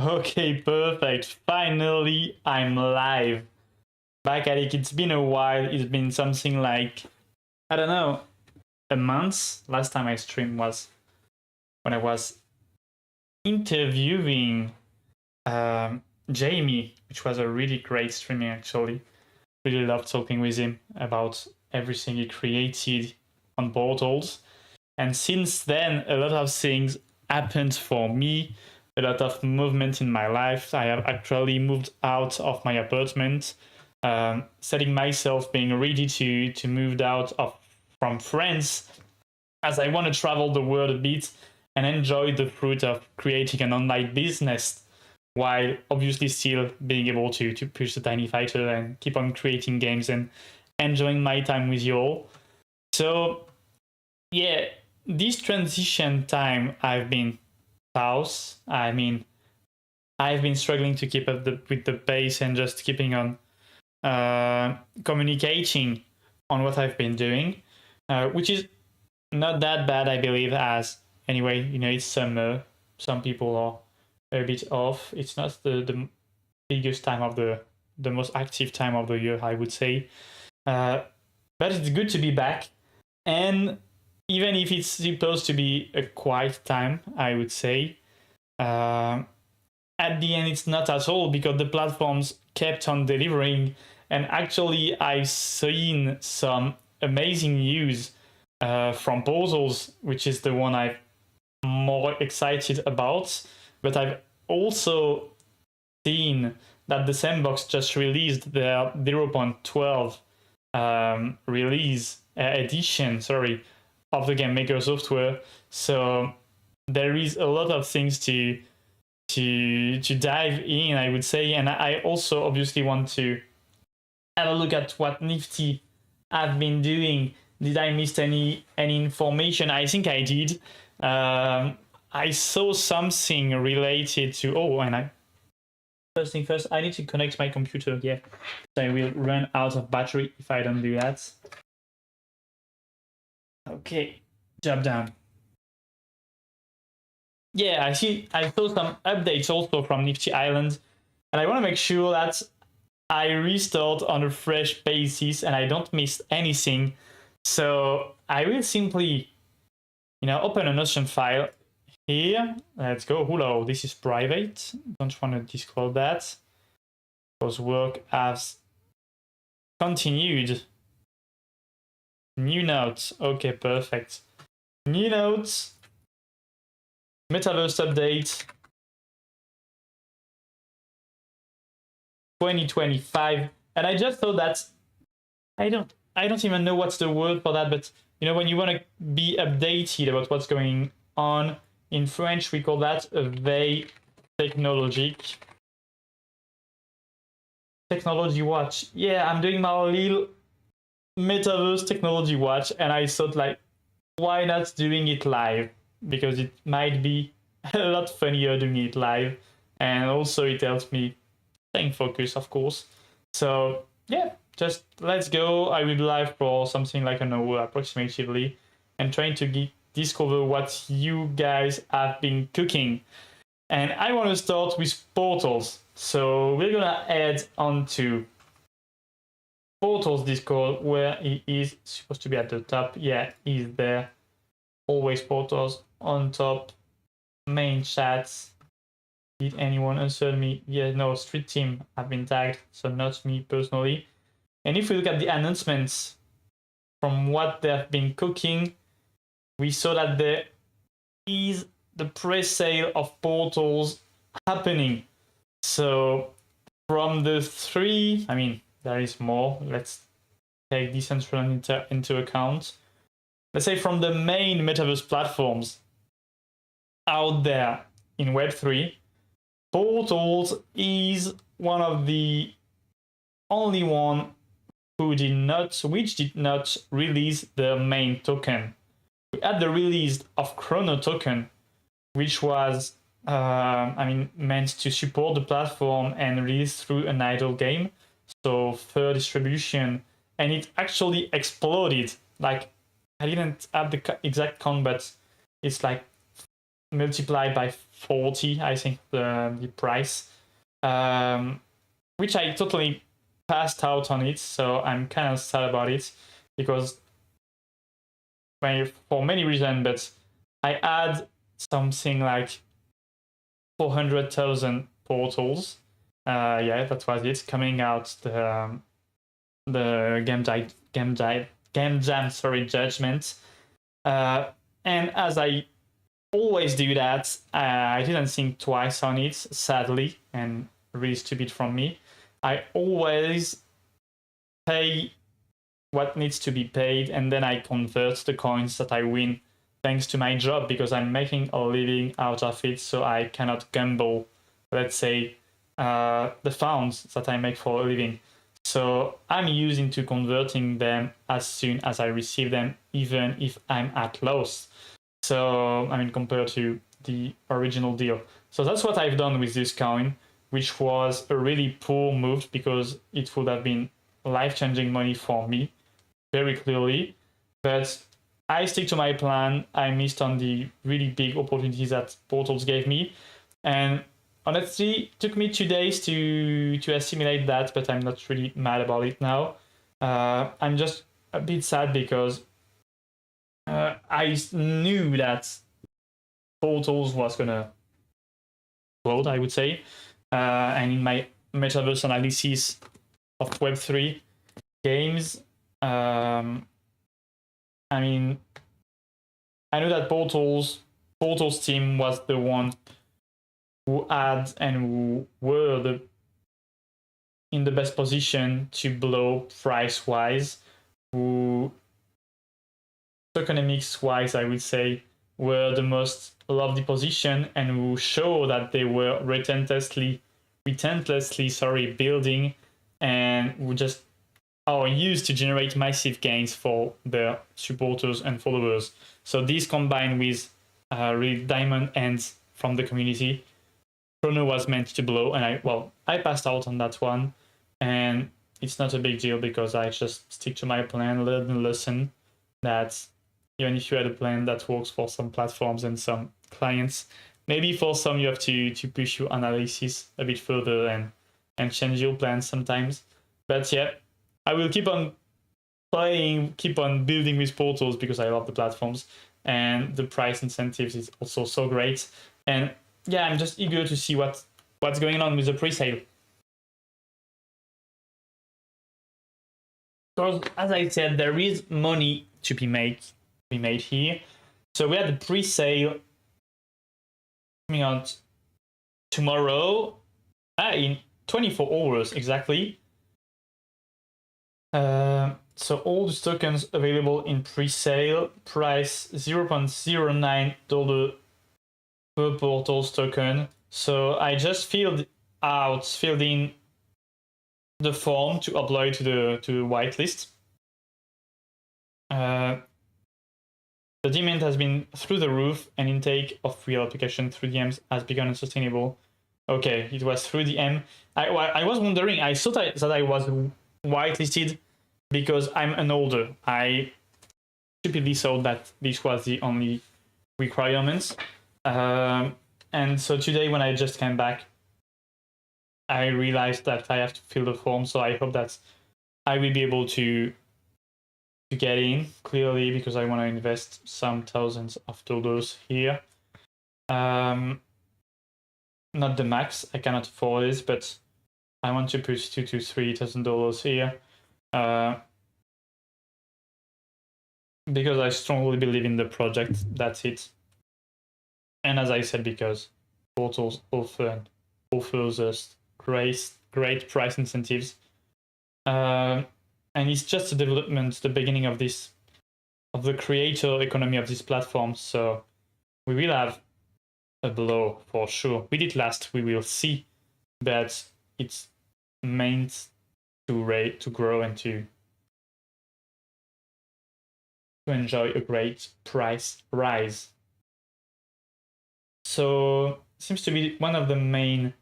Okay, perfect. Finally, I'm live. Back at it. It's been a while. It's been something like, I don't know, a month. Last time I streamed was when I was interviewing Jamie, which was a really great streaming actually. Really loved talking with him about everything he created on Portals. And since then, a lot of things happened for me, a lot of movement in my life. I have actually moved out of my apartment, setting myself being ready to move out from France, as I want to travel the world a bit and enjoy the fruit of creating an online business, while obviously still being able to push the tiny fighter and keep on creating games and enjoying my time with you all. So yeah, this transition time I've been pause. I've been struggling to keep up with the pace and just keeping on communicating on what I've been doing, which is not that bad, I believe. As anyway, it's summer. Some people are a bit off. It's not the biggest time of the most active time of the year, I would say. But it's good to be back, and even if it's supposed to be a quiet time, I would say, at the end it's not at all, because the platforms kept on delivering. And actually I've seen some amazing news from Portals, which is the one I'm more excited about. But I've also seen that the Sandbox just released their 0.12 release edition, of the game maker software. So there is a lot of things to dive in, I would say. And I also obviously want to have a look at what Nifty have been doing. Did I miss any information? I think I did. I saw something related to first thing first, I need to connect my computer. Yeah, so I will run out of battery if I don't do that. Okay, job done. Yeah, I saw some updates also from Nifty Island, and I want to make sure that I restart on a fresh basis and I don't miss anything. So I will simply, open a Notion file here. Let's go. Hello, this is private. Don't want to disclose that, because work has continued. New notes. Okay, perfect. New notes. Metaverse update 2025. And I just thought that I don't even know what's the word for that, but when you want to be updated about what's going on, in French we call that a veille technologique. Technology watch. Yeah, I'm doing my little Metaverse technology watch, and I thought, like, why not doing it live? Because it might be a lot funnier doing it live, and also it helps me staying focused, of course. So yeah, just let's go. I will be live for something like an hour approximately, and trying to discover what you guys have been cooking. And I want to start with Portals. So we're gonna head on to Portals Discord, where he is supposed to be at the top. Yeah, he's there. Always Portals on top. Main chats. Did anyone answer me? Yeah, no, Street Team have been tagged, so not me personally. And if we look at the announcements from what they've been cooking, we saw that there is the pre-sale of Portals happening. So from the three, there is more. Let's take Decentraland into account. Let's say from the main metaverse platforms out there in Web3, Portals is one of the only one which did not release the main token. We had the release of Chrono token, which was meant to support the platform and release through an idle game, so fair distribution, and it actually exploded. Like, I didn't have the exact count, but it's like multiplied by 40, I think, the price, which I totally passed out on it. So I'm kind of sad about it because for many reasons, but I had something like 400,000 portals. Yeah, that was it, coming out the game jam judgment. And as I always do that, I didn't think twice on it, sadly, and really stupid from me. I always pay what needs to be paid, and then I convert the coins that I win thanks to my job, because I'm making a living out of it, so I cannot gamble, let's say, the funds that I make for a living. So I'm using to converting them as soon as I receive them, even if I'm at loss. So, I mean, compared to the original deal. So that's what I've done with this coin, which was a really poor move because it would have been life-changing money for me, very clearly. But I stick to my plan. I missed on the really big opportunities that portals gave me. And honestly, it took me 2 days to assimilate that, but I'm not really mad about it now. I'm just a bit sad because I knew that portals was gonna explode, I would say. And in my metaverse analysis of Web3 games, I mean, I know that Portal's team was the one who had and who were in the best position to blow price-wise, who economics-wise, I would say, were the most lovely position, and who show that they were relentlessly building, and who just are used to generate massive gains for their supporters and followers. So these combined with really diamond ends from the community, Chrono was meant to blow, and I passed out on that one, and it's not a big deal because I just stick to my plan, learn the lesson that even if you had a plan that works for some platforms and some clients, maybe for some you have to push your analysis a bit further and change your plans sometimes. But yeah, I will keep on playing, keep on building with portals because I love the platforms, and the price incentives is also so great. And yeah, I'm just eager to see what's going on with the pre-sale. Because as I said, there is money to be made here. So we had the pre-sale coming out tomorrow, in 24 hours exactly. So all the tokens available in pre-sale, price $0.09 per portals token. So I just filled in the form to upload to the whitelist. The demand has been through the roof, and intake of real application through DMs has become unsustainable. Okay, it was through DM. I was wondering, I thought that I was whitelisted because I'm an older. I stupidly thought that this was the only requirements. And so today when I just came back, I realized that I have to fill the form, so I hope that I will be able to get in clearly, because I want to invest some thousands of dollars here. Not the max, I cannot afford this, but I want to put $2,000 to $3,000 here, because I strongly believe in the project. That's it. And as I said, because portals offers us great price incentives. And it's just a development, the beginning of the creator economy of this platform. So we will have a blow for sure. We did last, we will see, but it's meant to grow and to enjoy a great price rise. So seems to be one of the main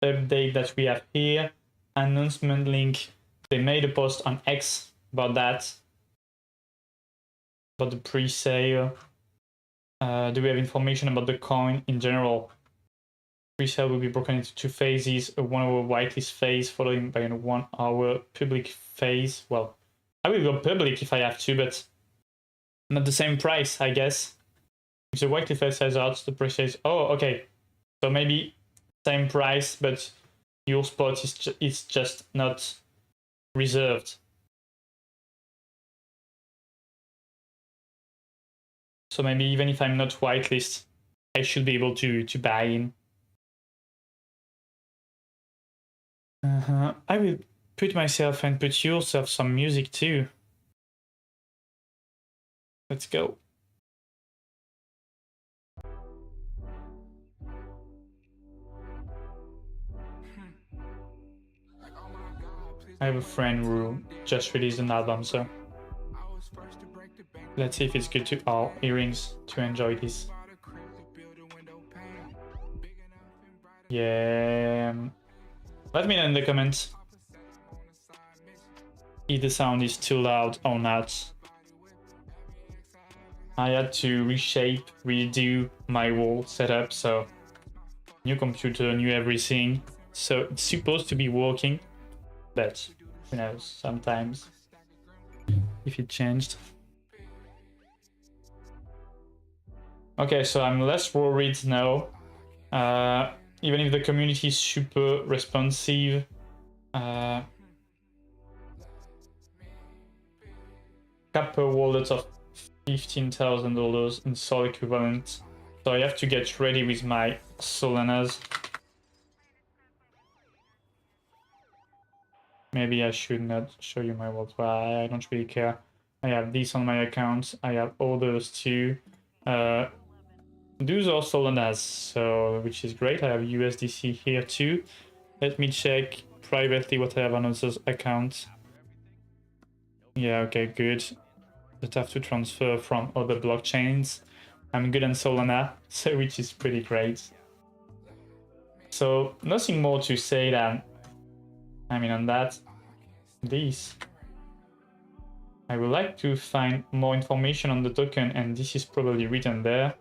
updates that we have here. Announcement link. They made a post on X about that, about the pre-sale. Do we have information about the coin in general? Pre-sale will be broken into 2 phases, a 1-hour whitelist phase followed by a 1-hour public phase. Well, I will go public if I have to, but not the same price, I guess. If the whitelist phase sells out, the price says, oh, okay. So maybe same price, but your spot is just not reserved. So maybe even if I'm not whitelist, I should be able to buy in. I will put myself and put yourself some music too. Let's go. I have a friend who just released an album, so let's see if it's good to our earrings to enjoy this. Yeah. Let me know in the comments if the sound is too loud or not. I had to reshape, redo my wall setup, so new computer, new everything. So it's supposed to be working, but who knows, sometimes if it changed. Okay, so I'm less worried now. Even if the community is super responsive, cap per wallet of $15,000 in Sol equivalent. So I have to get ready with my Solanas. Maybe I should not show you my wallet. Well, I don't really care. I have this on my account. I have all those too. Those are Solanas, so which is great. I have USDC here too. Let me check privately what I have on those accounts. Yeah, okay, good. But I have to transfer from other blockchains. I'm good on Solana, so which is pretty great. So nothing more to say than, I mean, on that, this. I would like to find more information on the token, and this is probably written there.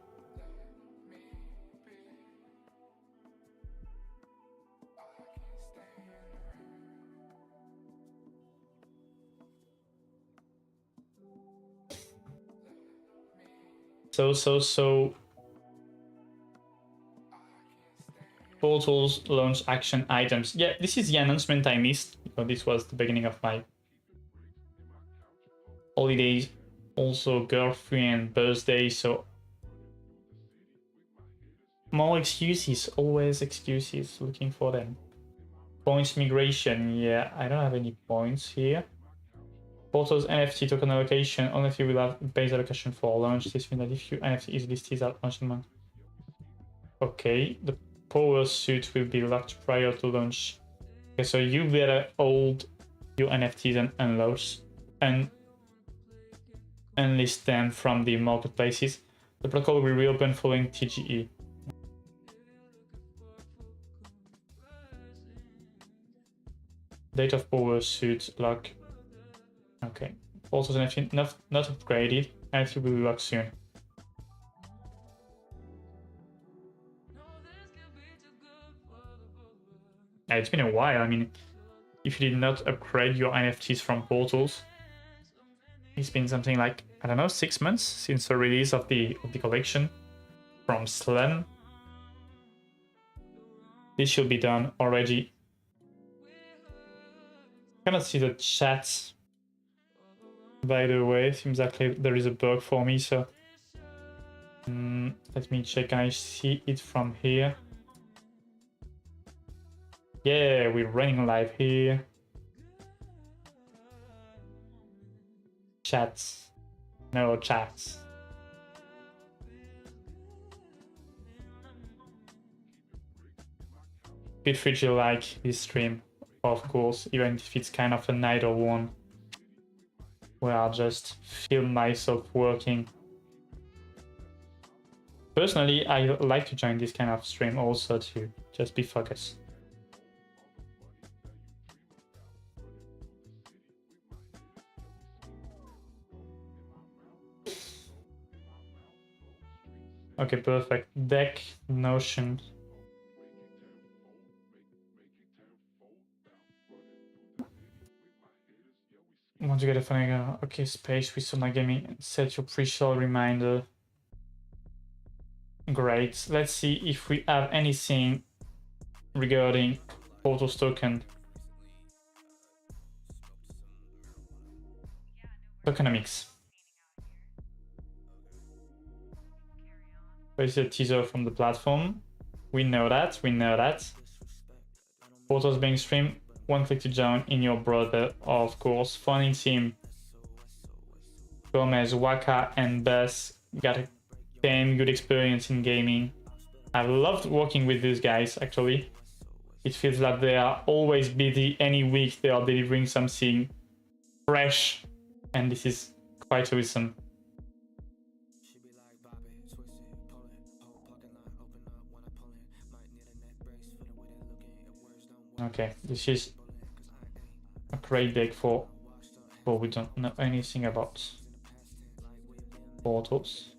So portals launch action items. Yeah, this is the announcement I missed because this was the beginning of my holidays, also girlfriend birthday, so more excuses, always excuses, looking for them. Points migration, yeah, I don't have any points here. Portals NFT token allocation, NFT will have base allocation for launch. This means that if your NFT is listed at launch, okay, the power suit will be locked prior to launch. Okay, so you better hold your NFTs and unlist them from the marketplaces. The protocol will reopen following TGE. Date of power suit lock. Okay. Also NFT not upgraded. NFT will lock soon. Yeah, it's been a while. I mean, if you did not upgrade your NFTs from portals, it's been something like, I don't know, 6 months since the release of the collection from Slam. This should be done already. I cannot see the chat, by the way. Seems like there is a bug for me, so let me check. Can I see it from here? Yeah, we're running live here. Chats. No chats. Feel free to like this stream, of course, even if it's kind of an idle one, where I'll just film myself working. Personally, I like to join this kind of stream also to just be focused. Okay, perfect. Deck, Notion. Want to get a funny okay, space with Sona Gaming. Set your pre-show reminder. Great. Let's see if we have anything regarding Portal's token. Tokenomics. There's a teaser from the platform. We know that. Portal's being streamed. One click to join in your browser, of course. Finding team. Gomez, Waka, and Bess got a damn good experience in gaming. I've loved working with these guys, actually. It feels like they are always busy. Any week they are delivering something fresh, and this is quite awesome. Okay, this is a great deck for we don't know anything about portals.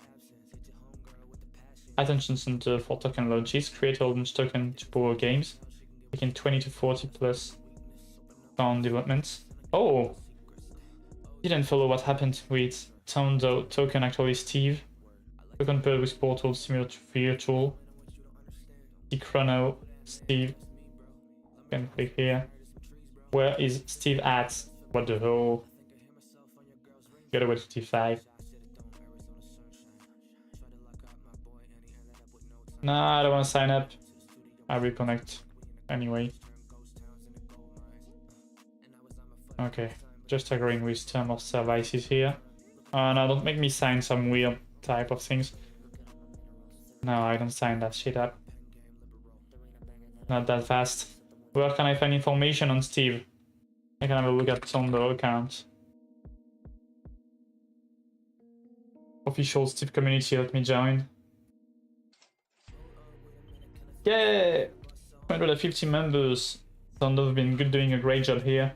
Attention center for token launches. Create a launch token to power games. Taking 20 to 40 plus town developments. Oh! Didn't follow what happened with town token actually, Steve. Token paired with portal similar to virtual. The chrono, Steve. Can click here. Where is Steve at? What the hell? Gotta wait to T5. Nah, I don't want to sign up. I reconnect anyway. Okay, just agreeing with term of services here. No, don't make me sign some weird type of things. No, I don't sign that shit up. Not that fast. Where can I find information on Steve? I can have a look at some of the accounts. Official Steve community, let me join. Yeah! 250 members. Sound have been good, doing a great job here.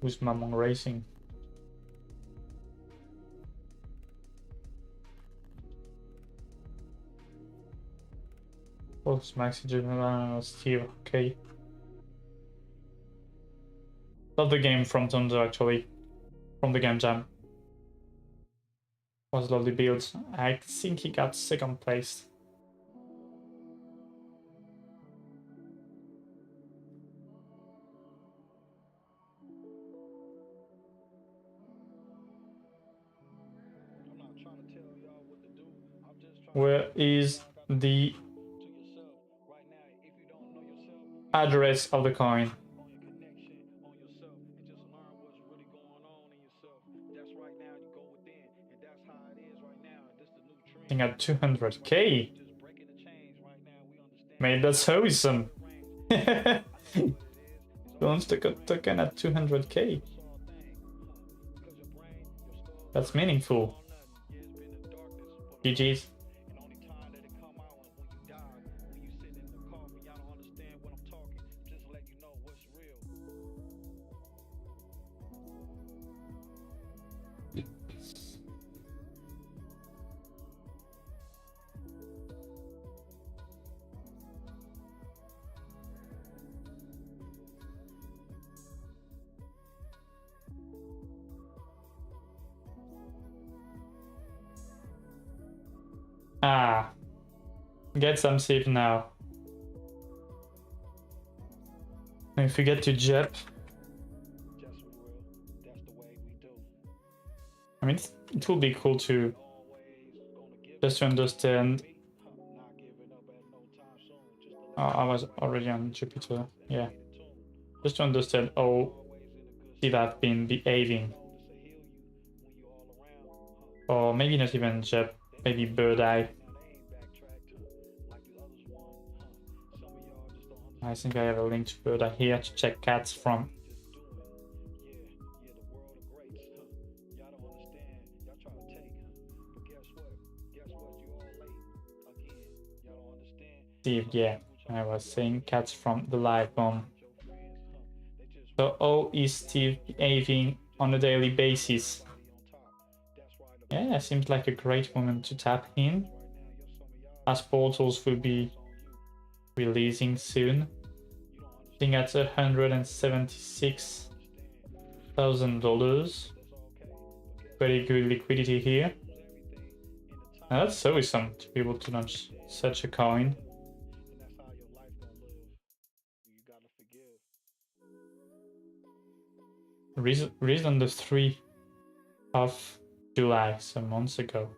Who's Mamong Racing? Oh, Maxi General Steve, okay. Love the game from Thunder actually. From the game jam. Was lovely build. I think he got second place. Where is the address of the coin? I think at 200k. Mate, that's awesome. Launch the token at 200k. That's meaningful. GG's. Ah, get some save now. If we get to Jep, I mean, it will be cool to just to understand. I was already on Jupiter, yeah. Just to understand how Steve have been behaving Or maybe not even Jeb, maybe Bird Eye. I think I have a link to Bird Eye here to check cats from. Steve, yeah, I was saying cats from the live bomb. So how is Steve behaving on a daily basis? Yeah, seems like a great moment to tap in, as portals will be releasing soon. I think that's $176,000. Pretty good liquidity here. Now that's always something to be able to launch such a coin. Released on the 3rd of July, some months ago.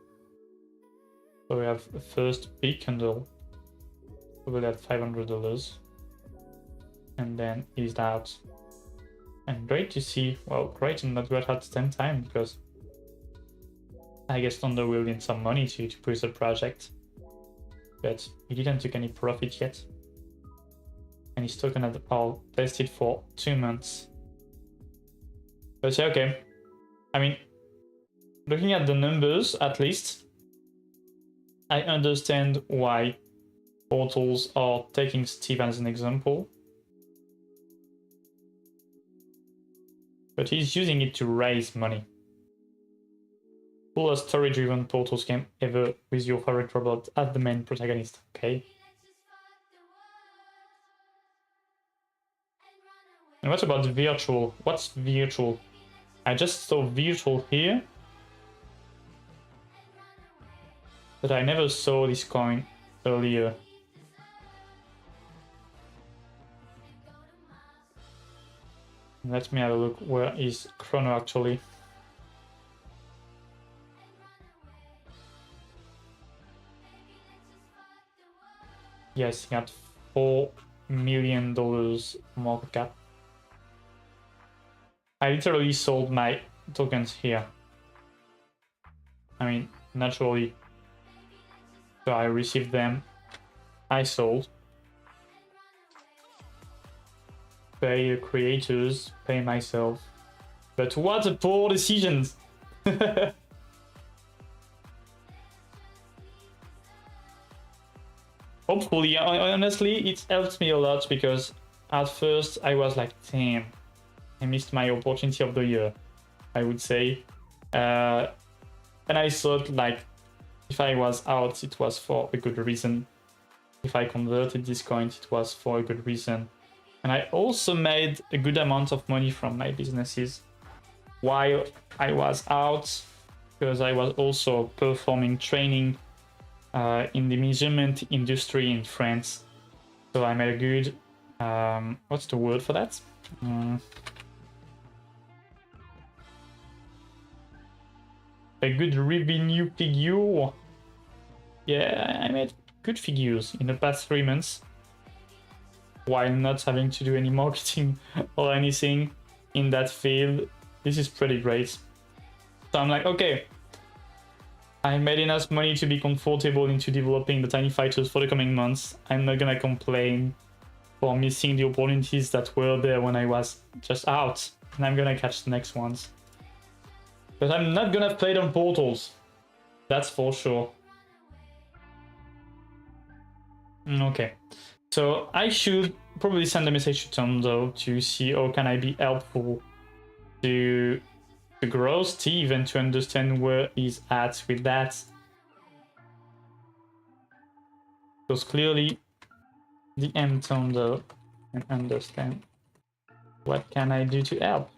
So we have the first big candle, probably at $500, and then eased out. And great to see, well, great and not great at the same time, because I guess Thunder will need some money to push the project, but he didn't take any profit yet. And his token had all tested for 2 months. But yeah, okay. I mean, looking at the numbers, at least, I understand why portals are taking Steve as an example. But he's using it to raise money. Pull a story-driven portals game ever with your favorite robot as the main protagonist, okay? And what about virtual? What's virtual? I just saw virtual here, but I never saw this coin earlier. Let me have a look. Where is Chrono actually? Yes, he got $4 million market cap. I literally sold my tokens here. I mean, naturally. So I received them. I sold. Pay the creators, pay myself. But what a poor decisions! Hopefully, honestly, it helped me a lot because at first I was like, damn, I missed my opportunity of the year, I would say. And I thought like, if I was out, it was for a good reason. If I converted this coin, it was for a good reason. And I also made a good amount of money from my businesses while I was out, because I was also performing training in the measurement industry in France. So I made a good, what's the word for that? A good revenue figure. Yeah, I made good figures in the past 3 months while not having to do any marketing or anything in that field. This is pretty great. So I'm like, okay, I made enough money to be comfortable into developing the tiny fighters for the coming months. I'm not gonna complain for missing the opportunities that were there when I was just out, and I'm gonna catch the next ones. But I'm not gonna play on portals, that's for sure. Okay, so I should probably send a message to Tom though to see how can I be helpful to grow Steve and to understand where he's at with that. Because clearly the M Tom though can understand what can I do to help.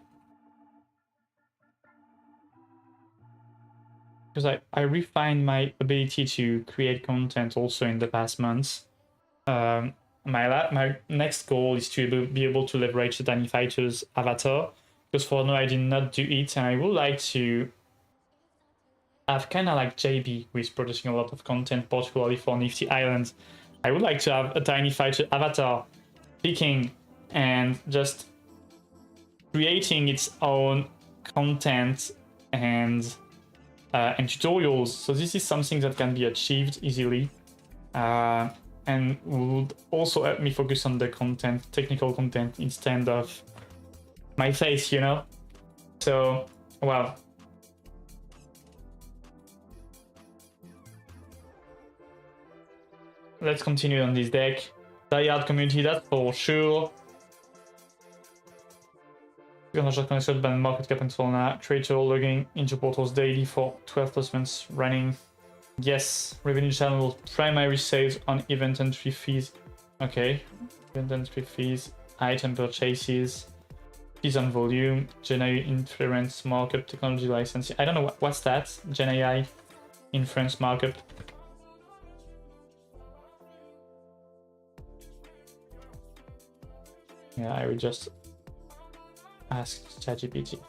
Because I refined my ability to create content also in the past months. My next goal is to be able to leverage the Tiny Fighters avatar, because for now I did not do it, and I would like to have kind of like JB, who is producing a lot of content, particularly for Nifty Islands. I would like to have a Tiny Fighter avatar picking and just creating its own content and and tutorials. So this is something that can be achieved easily, and would also help me focus on the content, technical content, instead of my face, you know? So, well. Let's continue on this deck. Die-hard community, that's for sure. Connected by market cap and Solana. Creator logging into portals daily for 12 plus months running. Yes, revenue channel, primary sales on event entry fees. Okay, event entry fees, item purchases, fees on volume, Gen AI inference markup, technology licensing. I don't know what's that. Gen AI inference markup. Yeah, I will just ask ChatGPT.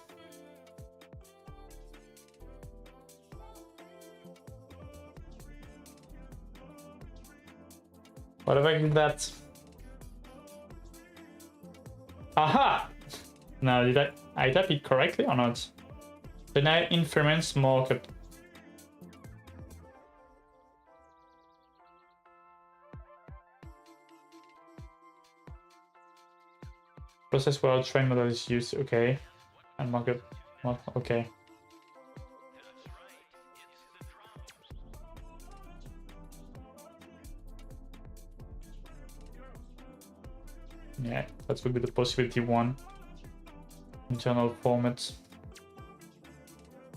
What if I did that? Aha! Now, did I type it correctly or not? Deny inference markup. Process where a train model is used, okay. And markup, okay. Yeah, that would be the possibility one. Internal formats.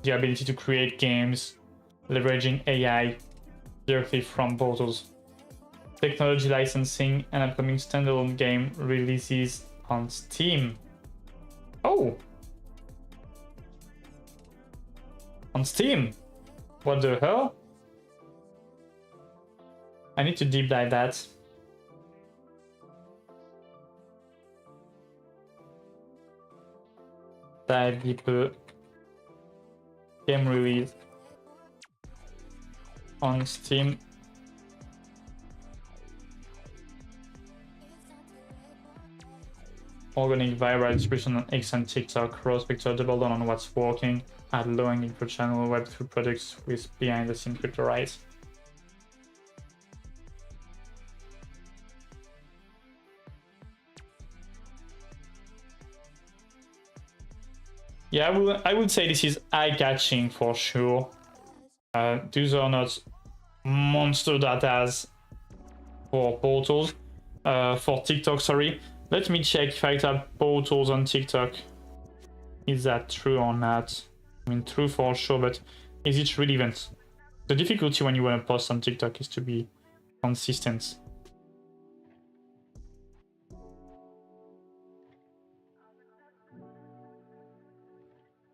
The ability to create games, leveraging AI directly from portals. Technology licensing and upcoming standalone game releases on Steam. Oh! On Steam? What the hell? I need to deep dive that. Dive deeper. Game release on Steam. Organic viral distribution on X and TikTok. Cross vector, double down on what's working. Add low hanging fruit channel Web3 products with behind the scenes crypto rights. Yeah, I would say this is eye-catching for sure. These are not monster datas for portals. For TikTok, sorry. Let me check if I type portals on TikTok. Is that true or not? I mean, true for sure, but is it relevant? The difficulty when you want to post on TikTok is to be consistent.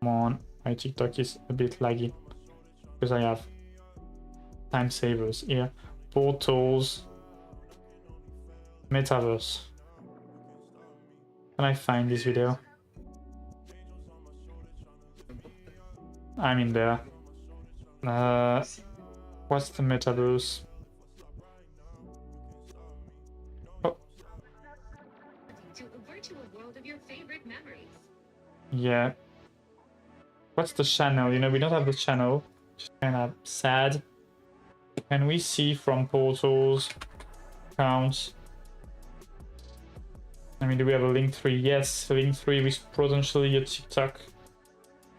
Come on, my TikTok is a bit laggy because I have time savers here. Portals, Metaverse. Can I find this video? I'm in there. What's the Metaverse? Oh. To a virtual world of your favorite memories. Yeah. What's the channel? You know, we don't have the channel. Just kind of sad. Can we see from portals accounts? I mean, do we have a link 3? Yes, link 3 with potentially a TikTok.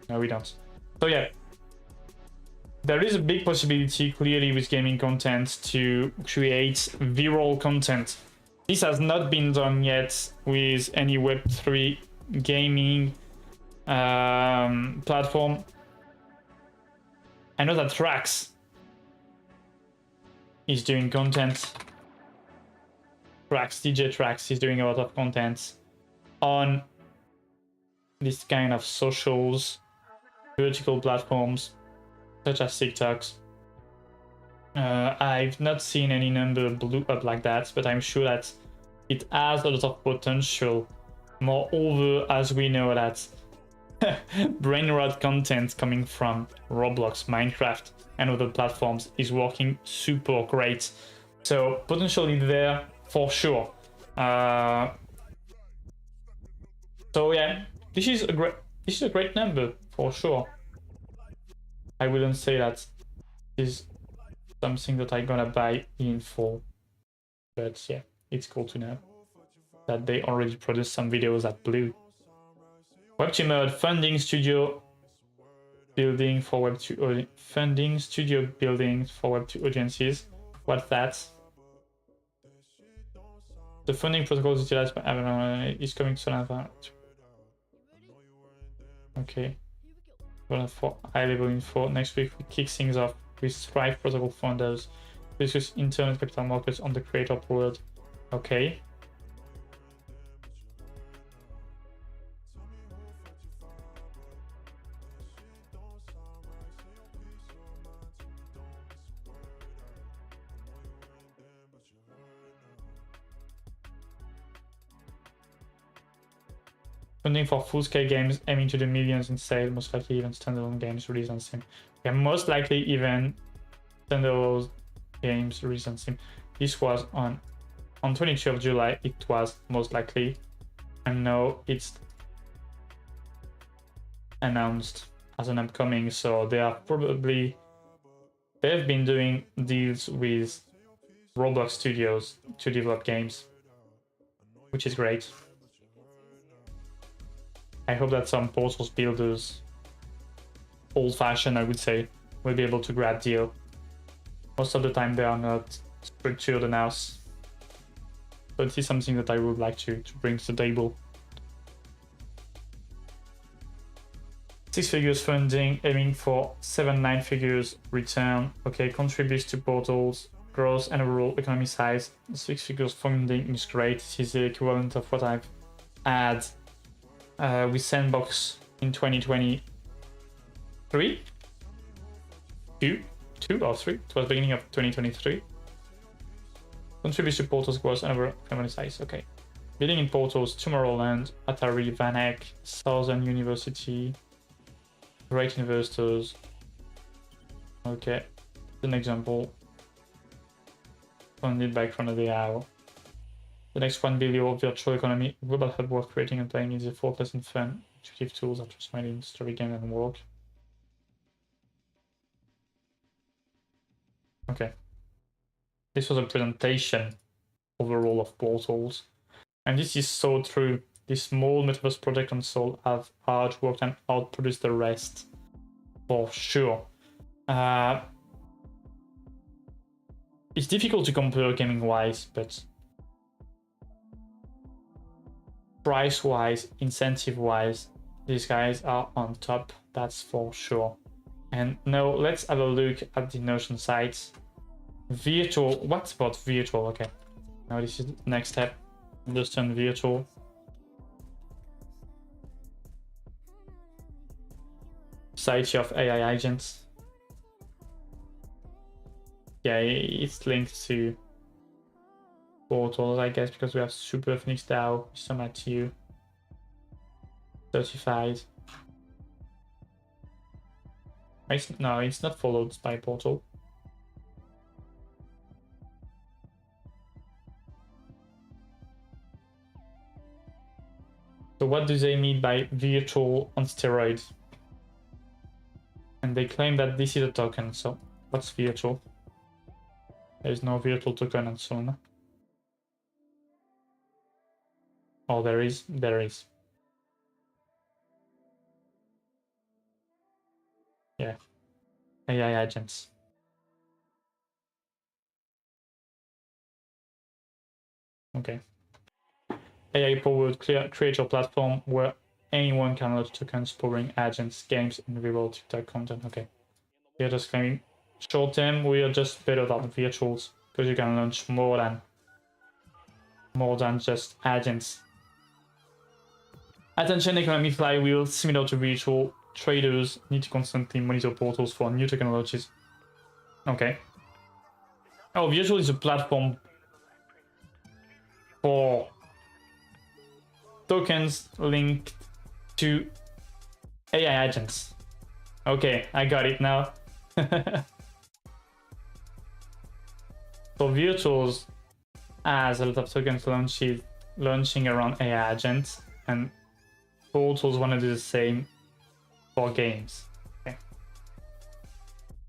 No, we don't. So yeah, there is a big possibility clearly with gaming content to create viral content. This has not been done yet with any Web3 gaming platform. I know that Trax is doing content. DJ Trax is doing a lot of content on this kind of socials, vertical platforms such as TikToks. I've not seen any number blew up like that, but I'm sure that it has a lot of potential. Moreover, as we know that brainrot content coming from Roblox, Minecraft, and other platforms is working super great. So potentially there for sure. So yeah, this is a great number for sure. I wouldn't say that is something that I'm gonna buy in full, but yeah, it's cool to know that they already produced some videos at Blue. Web2 mode, funding studio building for Web2 funding studio buildings for Web2 audiences. What's that? The funding protocol is utilized by is coming to okay. Well, for high level info, next week we kick things off with Stripe protocol founders. Discuss internet capital markets on the creator world. Okay. Funding for full-scale games aiming to the millions in sales, most likely even standalone games released on Steam. Yeah, most likely even standalone games released on Steam. This was on 22 of July, it was most likely, and now it's announced as an upcoming, so they've been doing deals with Roblox Studios to develop games, which is great. I hope that some Portals builders, old-fashioned I would say, will be able to grab deal. Most of the time they are not structured enough. So it is something that I would like to bring to the table. 6 figures funding, aiming for 7-9 figures return. Okay, contributes to Portals, growth and overall economy size. 6 figures funding is great. This is the equivalent of what I've had with Sandbox in 2023. Two or three. It was beginning of 2023. Contributes to Portals growth and overall economy size. Okay. Building in Portals, Tomorrowland, Atari, Vanek, Southern University, great investors. Okay. An example. Funded by Chrono DAO. The next one, Bilio, virtual economy, global hub work creating and playing is effortless and fun. Intuitive tools that transform in story game and work. Okay. This was a presentation overall of Portals. And this is so true. This small Metaverse project on Soul have outworked and outproduced the rest. For sure. It's difficult to compare gaming-wise, but price-wise, incentive-wise, these guys are on top, that's for sure. And now let's have a look at the Notion sites. Virtual, what's about virtual? Okay, now this is the next step. Understand virtual. Society of AI agents. Yeah, it's linked to Portals, I guess, because we have Super Phoenix DAO, Somatio, certified. No, it's not followed by Portal. So what do they mean by virtual on steroids? And they claim that this is a token, so what's virtual? There is no virtual token and so on. Oh, there is. There is. Yeah. AI agents. Okay. AI-powered creator platform where anyone can load tokens powering agents, games, and real TikTok content. Okay. They're just claiming short term we are just better than virtuals because you can launch more than just agents. Attention economy flywheel, similar to virtual traders need to constantly monitor Portals for new technologies. Okay. Oh, virtual is a platform for tokens linked to AI agents. Okay, I got it now. So virtuals has a lot of tokens launching around AI agents, and Portals want to do the same for games. Okay.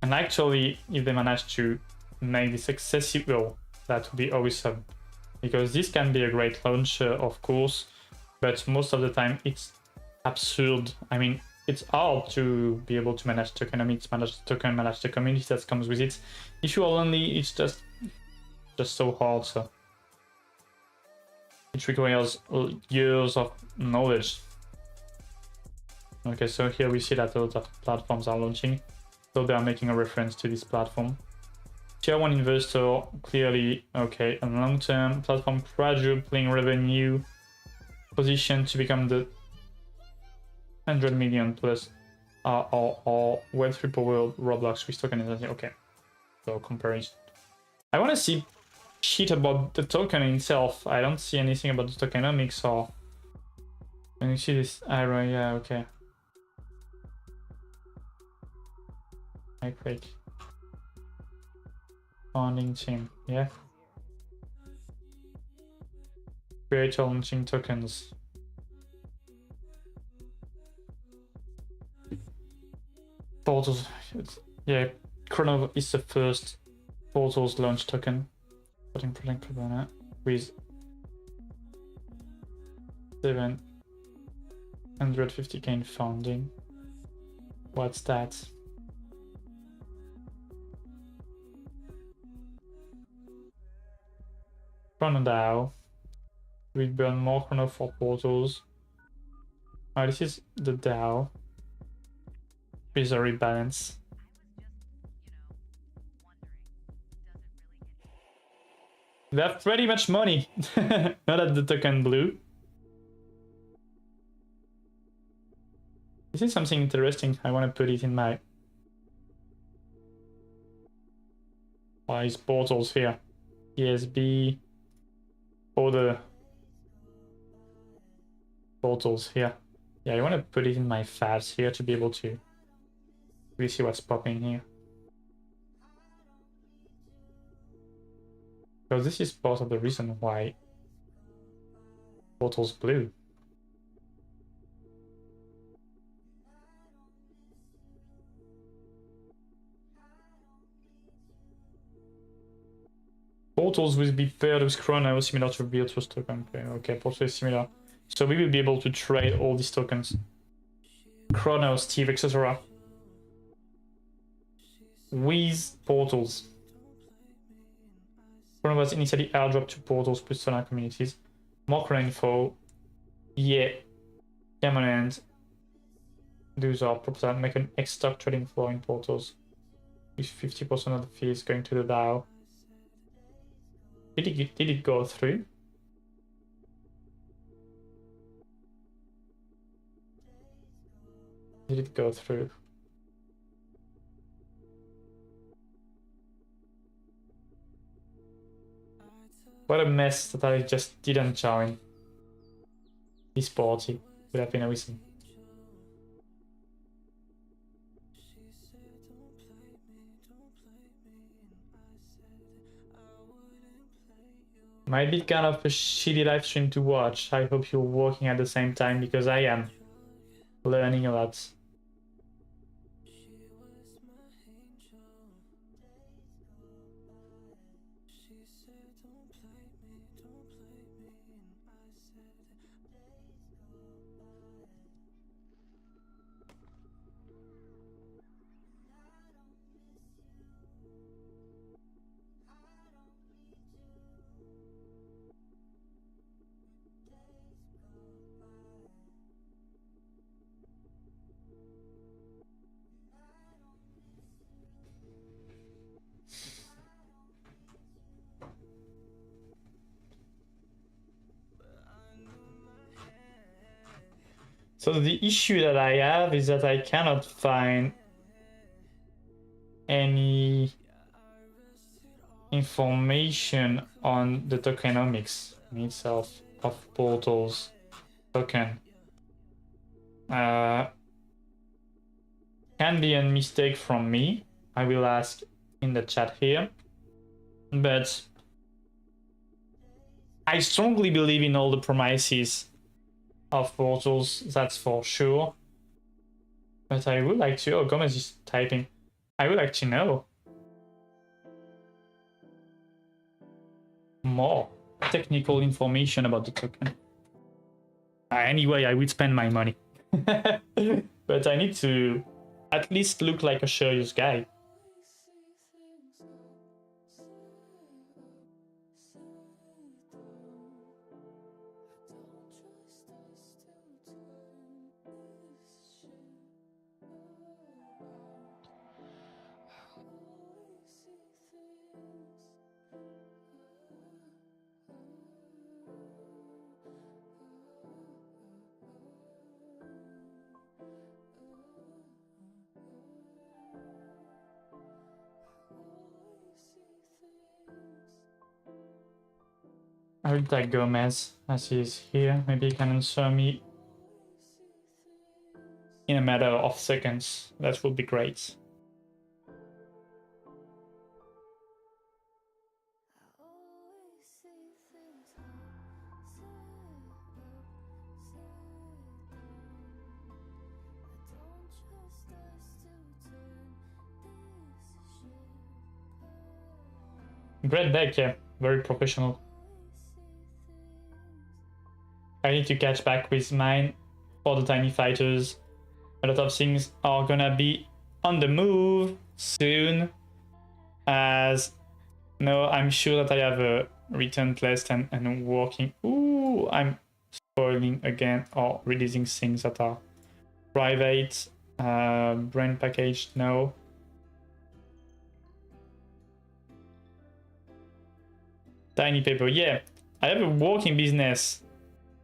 And actually, if they manage to make this accessible, that would be awesome. Because this can be a great launcher, of course, but most of the time it's absurd. I mean, it's hard to be able to manage tokenomics, manage the token, manage the community that comes with it. If you are lonely, it's just so hard. So it requires years of knowledge. Okay, so here we see that a lot of platforms are launching, so they are making a reference to this platform. Tier 1 investor, clearly, okay, and long-term platform quadrupling revenue, position to become the 100 million plus or Web3 powered Roblox with tokenization. Okay, so comparison. I want to see shit about the token itself. I don't see anything about the tokenomics or. When you see this arrow, yeah, okay. I click. Founding team, yeah. Create launching tokens. Portals, yeah. Chrono is the first Portals launch token. Putting product with 750k in funding. What's that? Chrono DAO. We burn more chrono for portals. Oh, this is the DAO. With a rebalance. They have pretty much money. Not at the token blue. This is something interesting. I want to put it in my these portals here. ESB. All the portals here. Yeah, I want to put it in my fabs here to be able to really see what's popping here. Because this is part of the reason why portals blue. Portals will be paired with Chrono, similar to Virtuous token. Okay, Portal is similar. So we will be able to trade all these tokens. Chrono, Steve, etc. with Portals. Chrono was initially airdropped to Portals plus Solar communities. More Chrono info. Yeah. Permanent. Those are proposals. Make an extra trading floor in Portals. With 50% of the fees going to the DAO. Did it go through? Did it go through? What a mess that I just didn't join this party. Would have been awesome. Might be kind of a shitty live stream to watch. I hope you're working at the same time because I am learning a lot. So the issue that I have is that I cannot find any information on the tokenomics itself of Portals token. Can be a mistake from me. I will ask in the chat here. But I strongly believe in all the promises of Portals, that's for sure. But I would like to... Oh, Gomez is typing. I would like to know more technical information about the token. Anyway, I would spend my money. But I need to at least look like a serious guy. I would like Gomez as he is here. Maybe he can answer me in a matter of seconds. That would be great. Great deck, yeah. Very professional. I need to catch back with mine for the tiny fighters. A lot of things are gonna be on the move soon. As no, I'm sure that I have a return list and working. Ooh, I'm spoiling again or releasing things that are private. Brand package, no. Tiny paper, yeah. I have a working business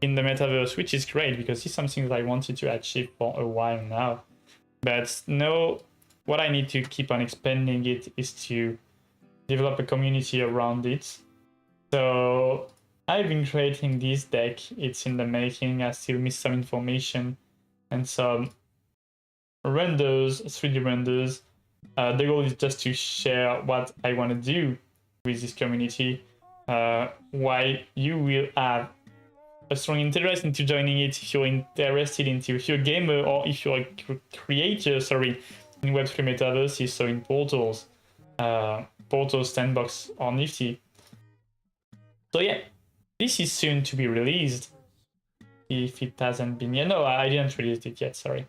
in the metaverse, which is great because it's something that I wanted to achieve for a while now. But no, what I need to keep on expanding it is to develop a community around it. So I've been creating this deck. It's in the making. I still miss some information and some renders, 3D renders. The goal is just to share what I want to do with this community. Why you will have a strong interest into joining it if you're interested into, if you're a gamer or if you're a creator, sorry, in Web3 metaverses, so in portals, portals, sandbox, or Nifty. So yeah, this is soon to be released. If it hasn't been yet. No, I didn't release it yet, sorry.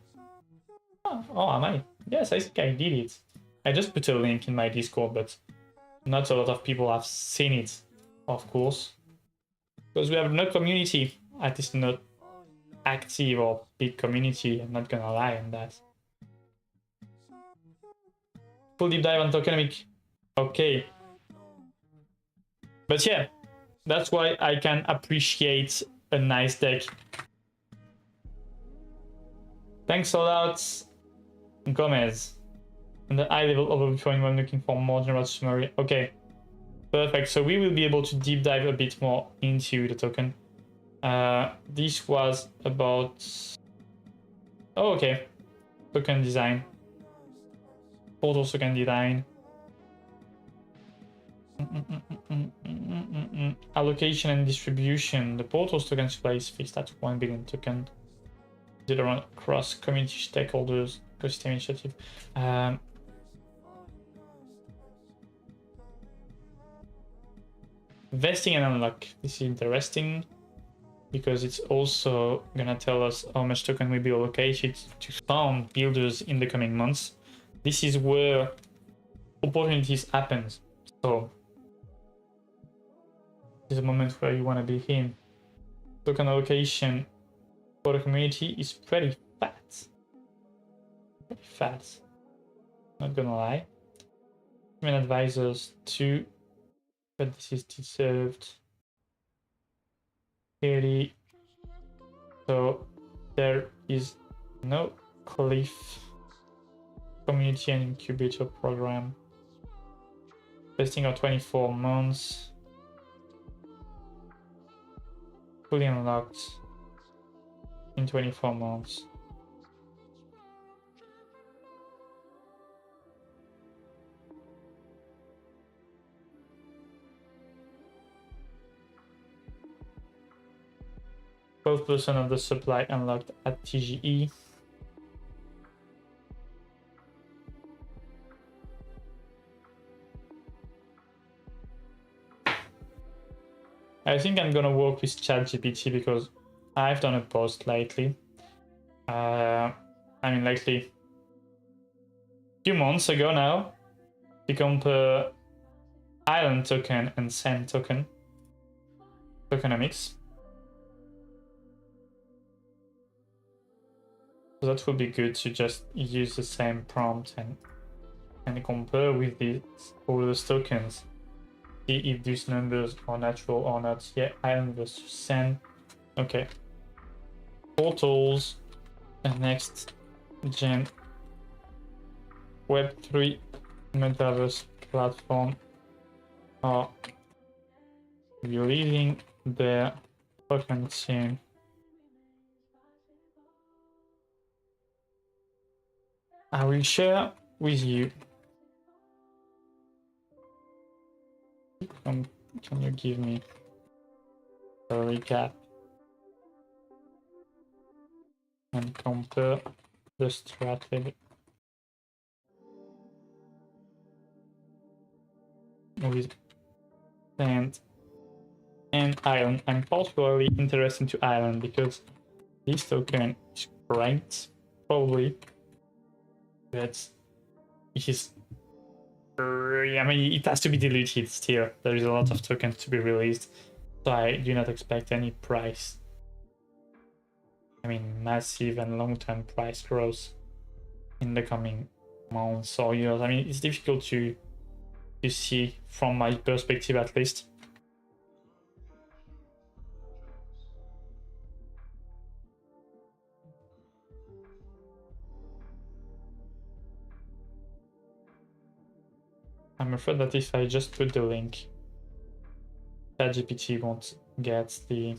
Oh, am I? Yes, I think I did it. I just put a link in my Discord, but not a lot of people have seen it, of course. Because we have no community, at least not active or big community, I'm not gonna lie on that. Full deep dive on tokenomic. Okay. But yeah, that's why I can appreciate a nice deck. Thanks a lot, Gomez. And the high level overflowing when looking for more general summary. Okay, perfect. So we will be able to deep dive a bit more into the token. This was about... Oh, okay. Token design. Portal token design. Allocation and distribution. The portal's token supply is fixed at 1 billion token. Did around cross community stakeholders, ecosystem initiative. Vesting and unlock. This is interesting because it's also gonna tell us how much token will be allocated to farm builders in the coming months. This is where opportunities happen. So this is a moment where you want to be in. Token allocation for the community is pretty fat. Pretty fat. Not gonna lie. Human advisors too, but this is deserved. 30. So there is no cliff. Community and incubator program. Vesting of 24 months. Fully unlocked in 24 months. Both percent of the supply unlocked at TGE. I think I'm gonna work with ChatGPT because I've done a post lately. Lately, a few months ago now, to compare island token and sand token tokenomics. So that would be good to just use the same prompt and compare with all those tokens. See if these numbers are natural or not. Yeah, island versus sand. Okay. Portals and next gen Web3 metaverse platform are releasing their token soon. I will share with you. Can you give me a recap and compare the strategy with sand and island? I'm particularly interested to island because this token is great, probably. But it is. I mean, it has to be diluted still. There is a lot of tokens to be released, so I do not expect any price. I mean, massive and long-term price growth in the coming months or years. I mean, it's difficult to see from my perspective, at least. I'm afraid that if I just put the link, ChatGPT won't get the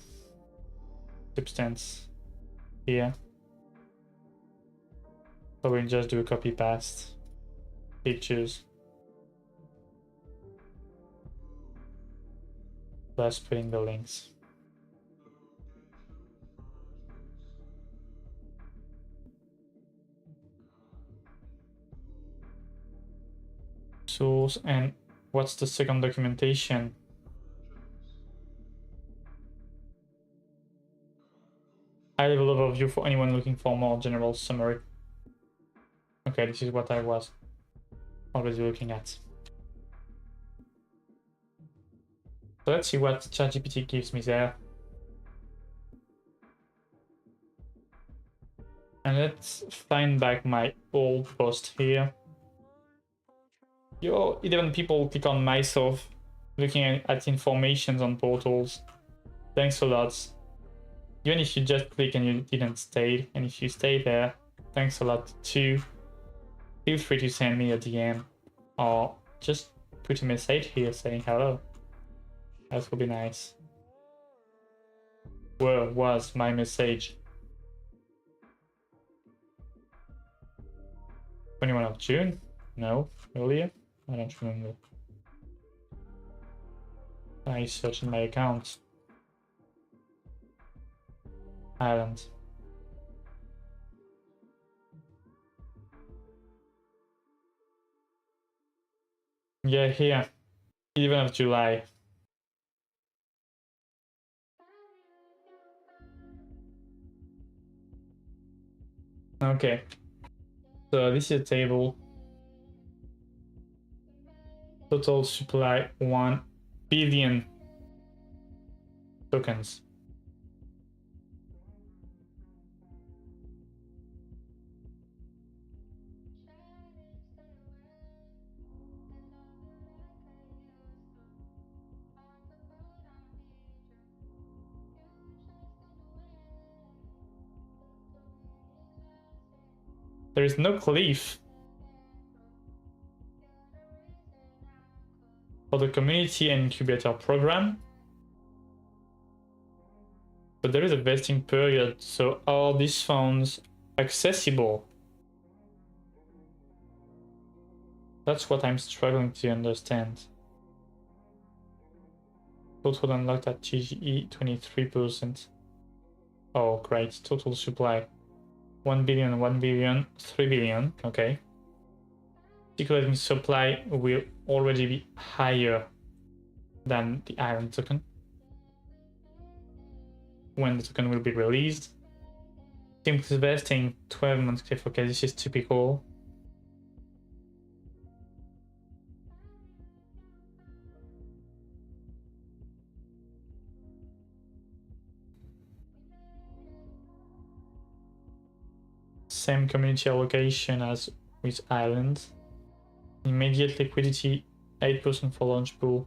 substance here. So we'll just do a copy paste pictures. Plus putting the links. Source and what's the second documentation? High level overview for anyone looking for more general summary. Okay, this is what I was already looking at. So let's see what ChatGPT gives me there. And let's find back my old post here. Yo, 11 people click on myself looking at informations on portals. Thanks a lot. Even if you just click and you didn't stay, and if you stay there, thanks a lot too. Feel free to send me a DM or just put a message here saying hello. That would be nice. Where was my message? 21 of June? No, earlier? I don't remember. I searched in my account. Island. Yeah, here. 11 of July. Okay. So this is a table. Total supply 1 billion tokens. There is no cliff for the community and incubator program, but there is a vesting period, so are these funds accessible? That's what I'm struggling to understand. Total unlocked at TGE 23%. Oh great, total supply 1 billion, 1 billion, 3 billion, okay. Circulating supply will already be higher than the iron token. when the token will be released. Simple vesting 12 months cliff. Okay, this is typical. Same community allocation as with Islands. Immediate liquidity 8% for launch pool.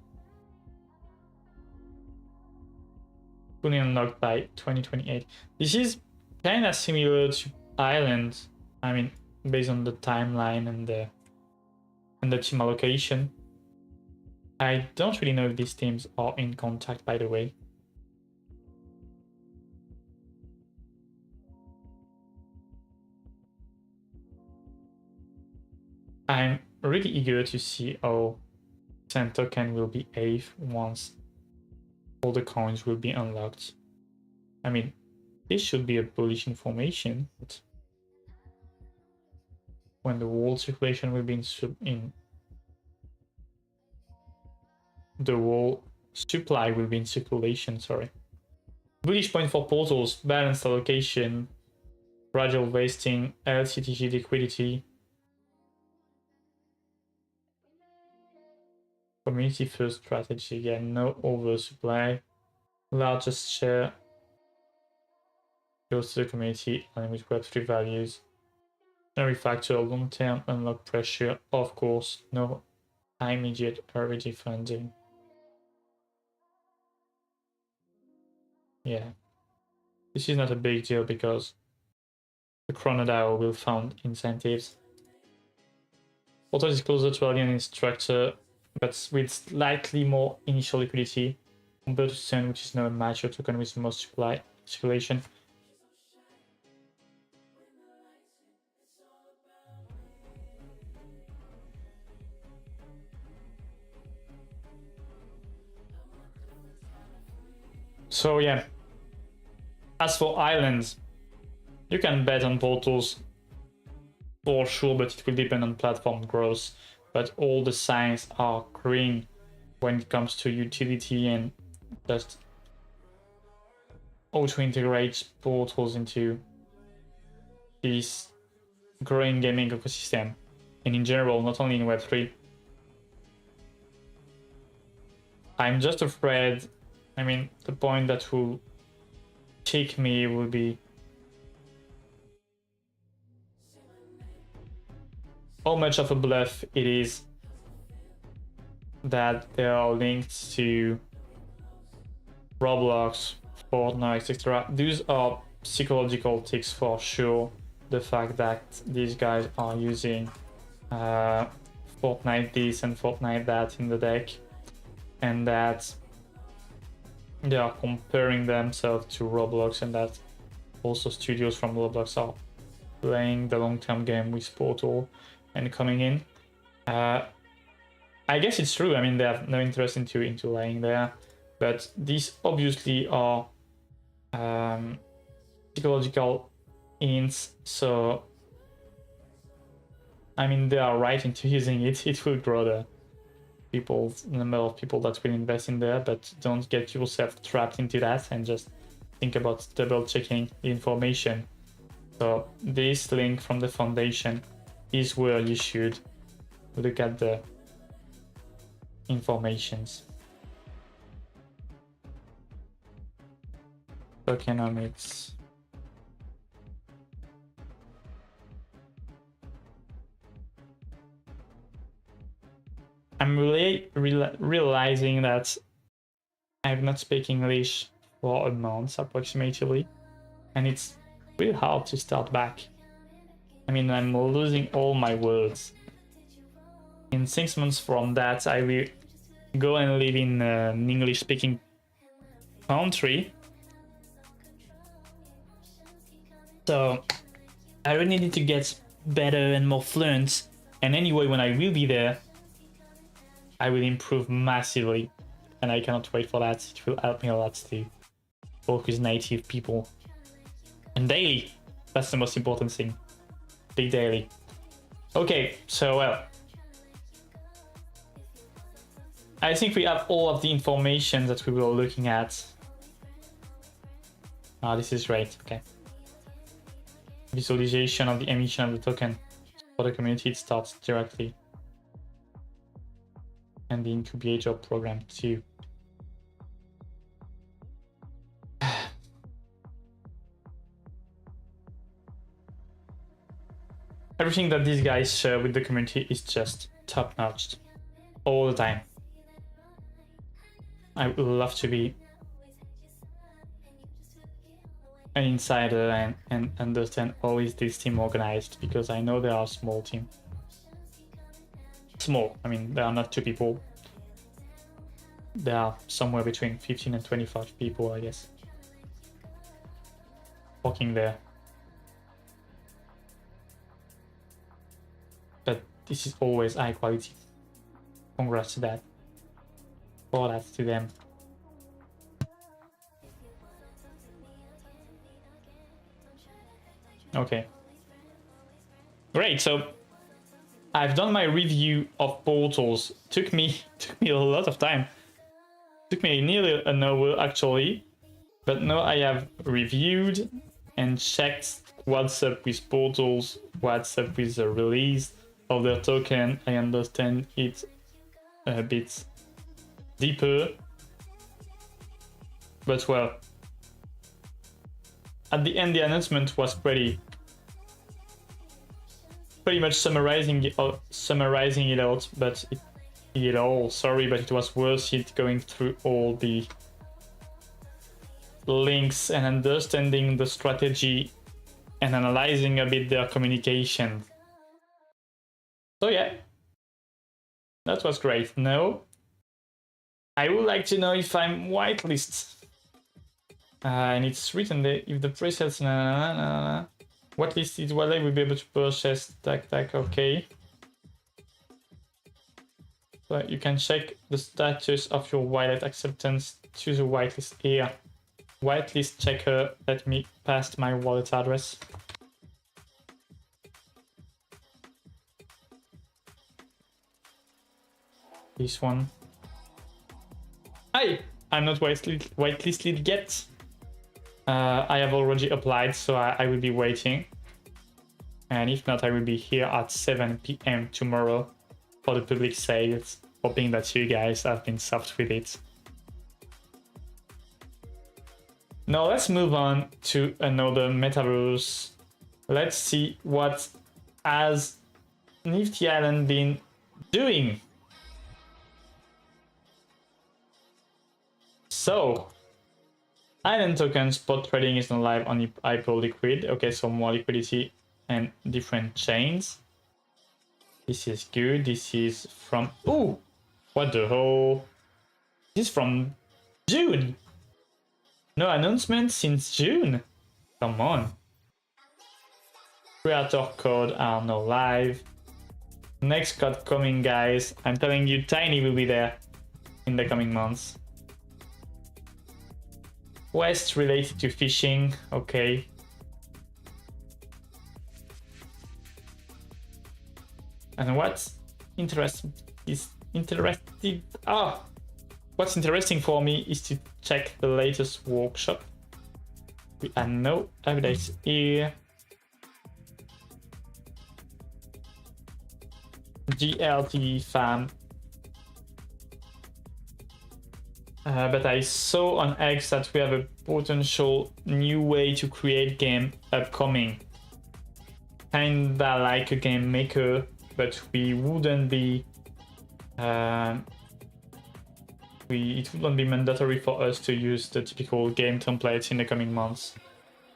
Fully unlocked by 2028. This is kind of similar to Islands. I mean, based on the timeline and the team allocation. I don't really know if these teams are in contact, by the way. I'm really eager to see how Sand token will behave once all the coins will be unlocked. I mean, this should be a bullish information, but when the world circulation will be in the world supply will be in circulation, sorry. Bullish point for portals, balanced allocation, gradual vesting, LCTG liquidity, community first strategy, again, no oversupply, largest share goes to the community and with Web3 values. No factor, long-term unlock pressure, of course, no immediate already funding. Yeah, this is not a big deal because the ChronoDAO will fund incentives. Portal is closer to Alien in structure, but with slightly more initial liquidity compared to Sun, which is now a mature token with most supply circulation. So yeah, as for Islands, you can bet on portals for sure, but it will depend on platform growth. But all the signs are green when it comes to utility and just auto integrate portals into this growing gaming ecosystem. And in general, not only in Web3. I'm just afraid, I mean, the point that will take me will be how much of a bluff it is that they are linked to Roblox, Fortnite, etc. Those are psychological ticks for sure. The fact that these guys are using Fortnite this and Fortnite that in the deck, and that they are comparing themselves to Roblox, and that also studios from Roblox are playing the long-term game with Portal and coming in. I guess it's true. I mean, they have no interest into lying there, but these obviously are psychological hints. So, I mean, they are right into using it. It will grow the number of people that will invest in there, but don't get yourself trapped into that and just think about double checking the information. So this link from the foundation is where you should look at the informations. Tokenomics. I'm really realizing that I've not speak English for a month approximately, and it's really hard to start back. I mean, I'm losing all my words. In 6 months from that, I will go and live in an English-speaking country. So I really need to get better and more fluent. And anyway, when I will be there, I will improve massively. And I cannot wait for that. It will help me a lot to work with native people. And daily. That's the most important thing. Big daily. Okay, so well, I think we have all of the information that we were looking at. Ah, this is great. Okay. Visualization of the emission of the token for the community. It starts directly. And the incubator program too. Everything that these guys share with the community is just top-notch. All the time. I would love to be an insider and understand how is this team organized, because I know they are a small team. Small, I mean, there are not 2 people. There are somewhere between 15 and 25 people, I guess, working there. But this is always high quality. Congrats to that. All that to them. Okay. Great, so I've done my review of portals. Took me a lot of time. Took me nearly an hour actually. But now I have reviewed and checked what's up with portals, what's up with the release of their token. I understand it a bit deeper. But well, at the end the announcement was pretty much summarizing it out, but it was worth it going through all the links and understanding the strategy and analyzing a bit their communication. So yeah, that was great. Now I would like to know if I'm whitelist. And it's written there, if the presets whitelisted wallet will be able to purchase tac, okay. So you can check the status of your wallet acceptance to the whitelist here. Whitelist checker, let me pass my wallet address. This one. Hi! I'm not whitelisted yet. I have already applied, so I will be waiting. And if not, I will be here at 7 PM tomorrow for the public sales, hoping that you guys have been soft with it. Now let's move on to another metaverse. Let's see what has Nifty Island been doing. So, Island token spot trading is now live on Hyperliquid. Okay, so more liquidity and different chains. This is good. This is from... Ooh! What the hell? This is from June! No announcement since June! Come on. Creator code are now live. Next code coming, guys. I'm telling you, Tiny will be there in the coming months. Quest related to fishing, okay. And what's interesting is what's interesting for me is to check the latest workshop. We have no updates here. GLT fam. But I saw on X that we have a potential new way to create game upcoming. Kinda like a game maker, but we wouldn't be it wouldn't be mandatory for us to use the typical game templates in the coming months.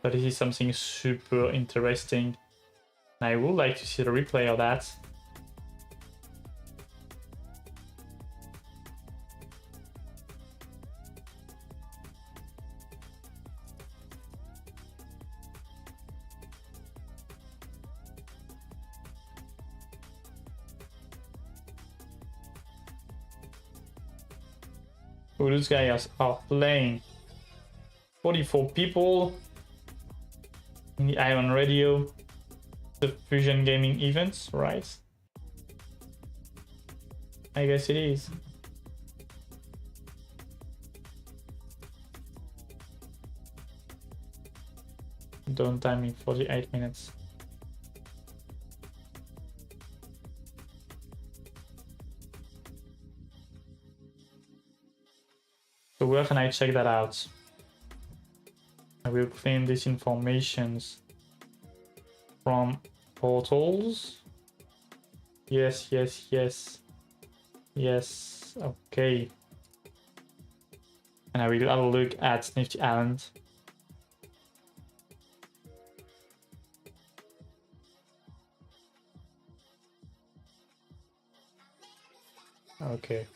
But this is something super interesting. I would like to see the replay of that. Oh, those guys are playing. 44 people in the Iron Radio, the Fusion Gaming events, right? I guess it is. downtime in 48 minutes. So where can I check that out? I will claim these informations from portals. Yes, yes, yes. Yes, okay. And I will have a look at Nifty Island. Okay.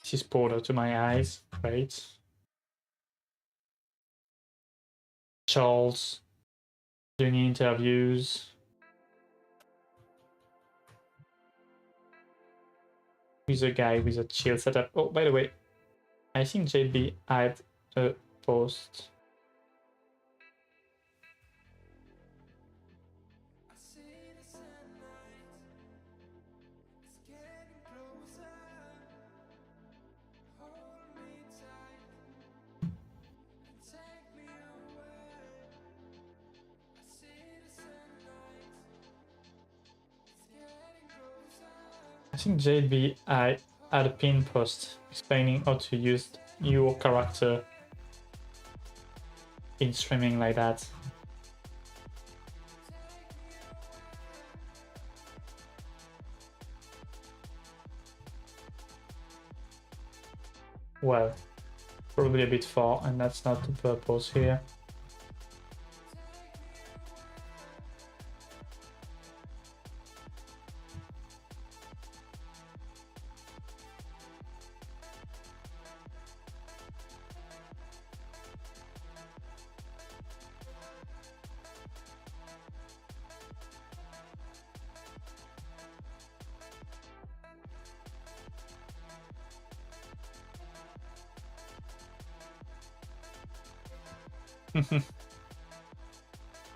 This is portal to my eyes. Great. Charles doing interviews. He's a guy with a chill setup. Oh, by the way, I think JB had a post. I think JB I had a pin post explaining how to use your character in streaming like that. Well, probably a bit far, and that's not the purpose here.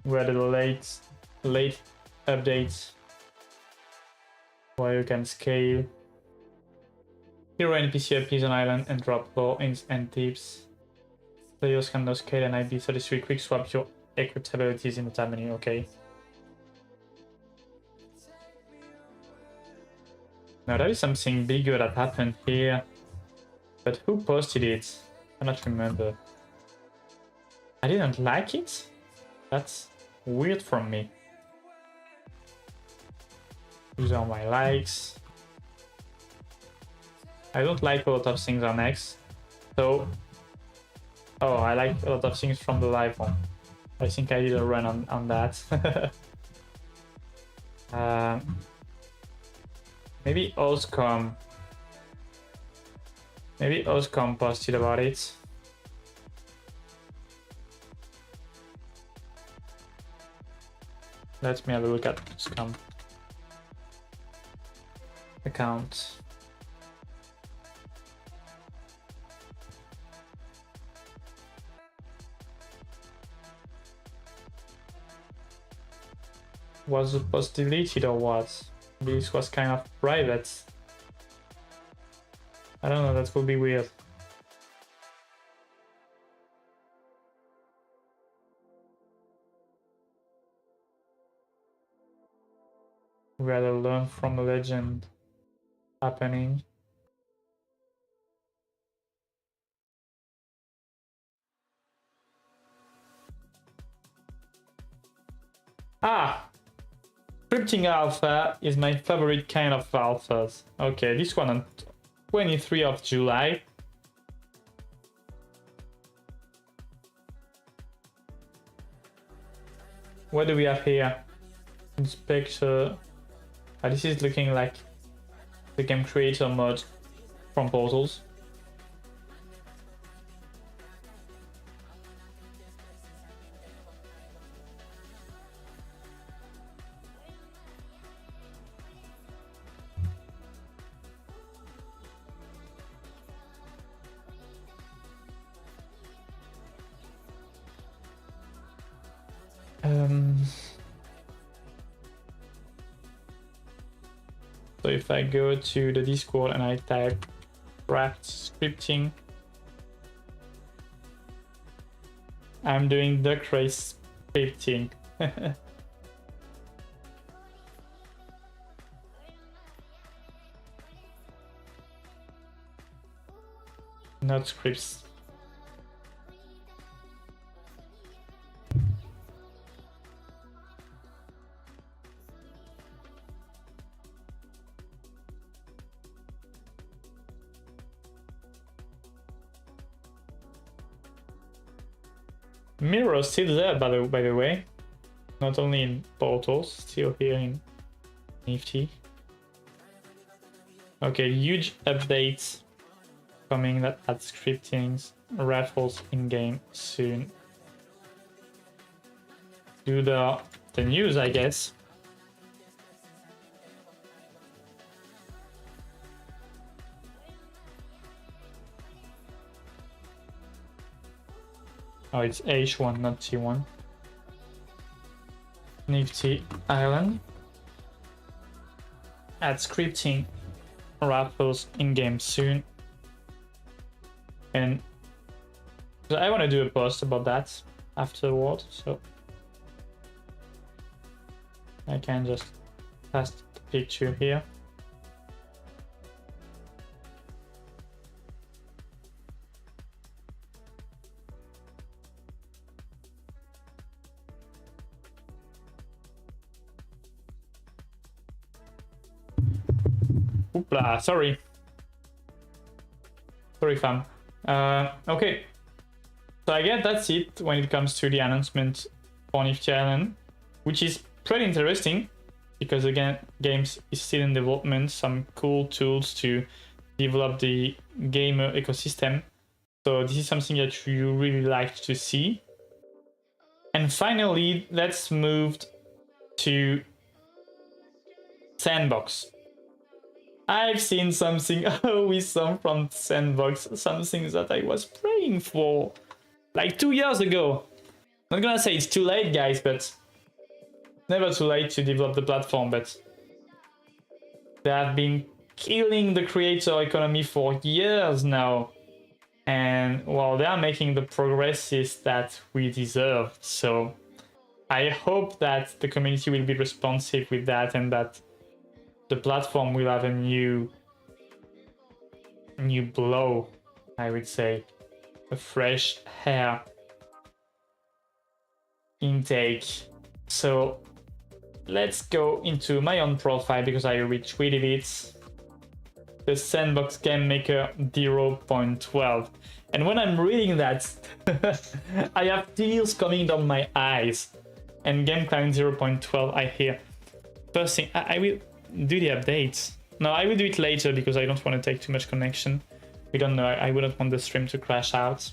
Where the late updates where you can scale. Hero NPC appears on island and drop low hints and tips. Players can now scale and ID33 quick swap your equitabilities in the tab menu. Okay. Now there is something bigger that happened here, but who posted it? I cannot remember. I didn't like it? That's weird from me. These are my likes. I don't like a lot of things on X. So, oh, I like a lot of things from the live one. I think I did a run on that. Maybe Oscom. Maybe Oscom posted about it. Let me have a look at Oscom account. Was the post deleted or what? This was kind of private. I don't know, that would be weird. We had to learn from a legend happening. Ah! Scripting alpha is my favorite kind of alphas. Okay, this one on 23 of July. What do we have here? Inspector. This is looking like the game creator mod from Portals. So if I go to the Discord and I type craft scripting, I'm doing duck race scripting. Not scripts. Mirror still there, by the way. Not only in portals, still here in Nifty. Okay, huge updates coming that add scriptings, raffles in game soon. Do the news, I guess. Oh, it's H1, not T1. Nifty Island. Add scripting raffles in game soon. And I want to do a post about that afterward, so I can just pass the picture here. Oopla, sorry, fam. Okay, so I guess that's it when it comes to the announcement for Nifty Island, which is pretty interesting because again, games is still in development, some cool tools to develop the gamer ecosystem. So this is something that you really like to see. And finally, let's move to Sandbox. I've seen something awesome from Sandbox, something that I was praying for like 2 years ago. Not gonna say it's too late, guys, but never too late to develop the platform, but they have been killing the creator economy for years now. And well, they are making the progresses that we deserve. So I hope that the community will be responsive with that and that the platform will have a new blow, I would say, a fresh air intake. So let's go into my own profile because I retweeted it. The Sandbox Game Maker 0.12. And when I'm reading that, I have tears coming down my eyes. And Game Client 0.12, I hear. First thing, I will do the updates. No, I will do it later because I don't want to take too much connection. We don't know, I wouldn't want the stream to crash out.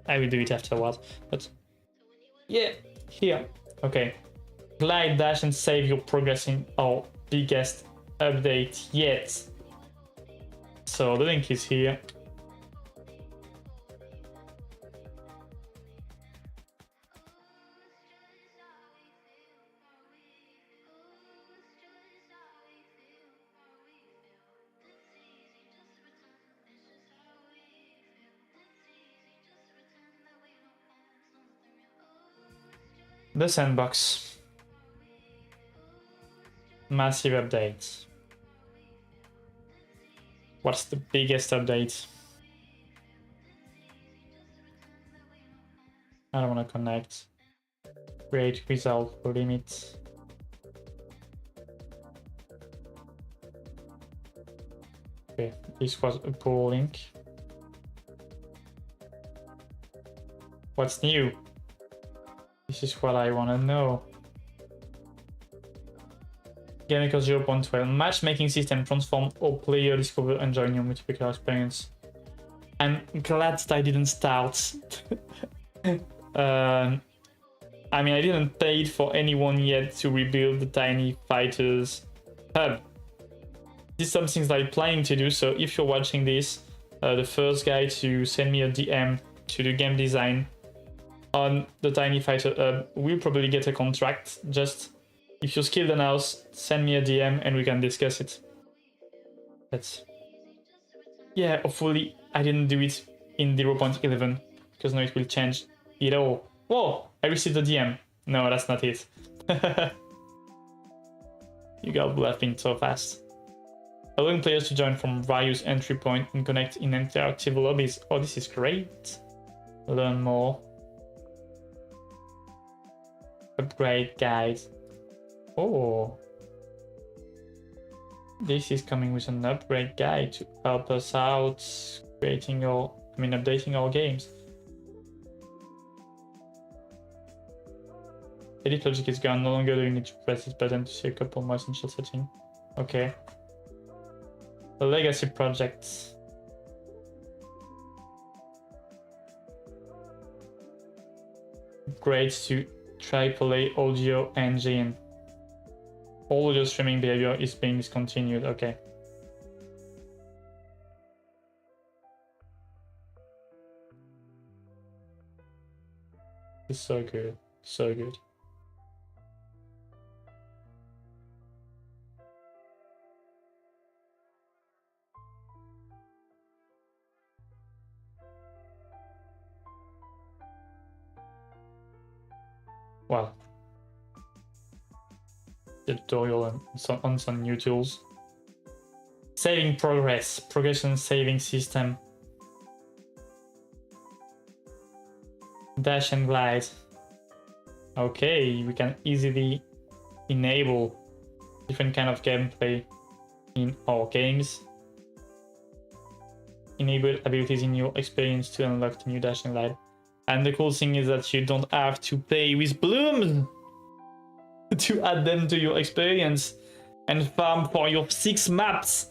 I will do it afterwards. But yeah, here. Okay. Glide, dash, and save your progress in our biggest update yet. So the link is here. The Sandbox. Massive update. What's the biggest update? I don't want to connect. Create result limit. Okay, this was a poor link. What's new? This is what I want to know. GameMaker 0.12 matchmaking system transform all player discover enjoy new multiplayer experience. I'm glad that I didn't start. I mean, I didn't pay for anyone yet to rebuild the Tiny Fighters hub. This is something that I'm planning to do, so if you're watching this, the first guy to send me a DM to do game design on the Tiny Fighter hub will probably get a contract. Just if you're skilled enough, send me a DM and we can discuss it. That's... yeah, hopefully I didn't do it in 0.11 because now it will change it all. Whoa, I received a DM. No, that's not it. You guys will have been so fast. Allowing players to join from various entry points and connect in interactive lobbies. Oh, this is great. Learn more. Upgrade guide. Oh. This is coming with an upgrade guide to help us out updating our games. Edit logic is gone. No longer do you need to press this button to see a couple more essential settings. Okay. The legacy projects. Upgrades to AAA audio engine. Audio streaming behavior is being discontinued. Okay. It's so good. So good. Well, tutorial and on some new tools. Saving progress, progression saving system. Dash and glide. Okay, we can easily enable different kind of gameplay in our games. Enable abilities in your experience to unlock the new dash and glide. And the cool thing is that you don't have to pay with blooms to add them to your experience and farm for your 6 maps.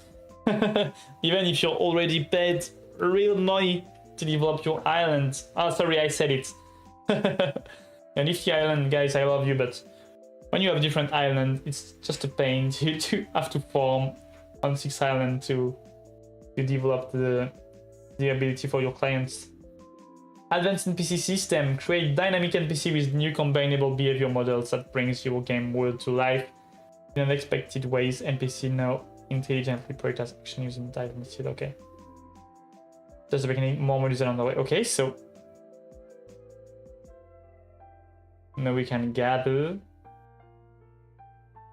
Even if you're already paid real money to develop your island. Oh, sorry, I said it. And if the island, guys, I love you, but when you have different islands, it's just a pain to have to farm on 6 islands to develop the ability for your clients. Advanced NPC system. Create dynamic NPC with new combinable behavior models that brings your game world to life in unexpected ways. NPC now intelligently prioritize action using type instead. Okay. Just the beginning. More modules are on the way. Okay, so now we can gather.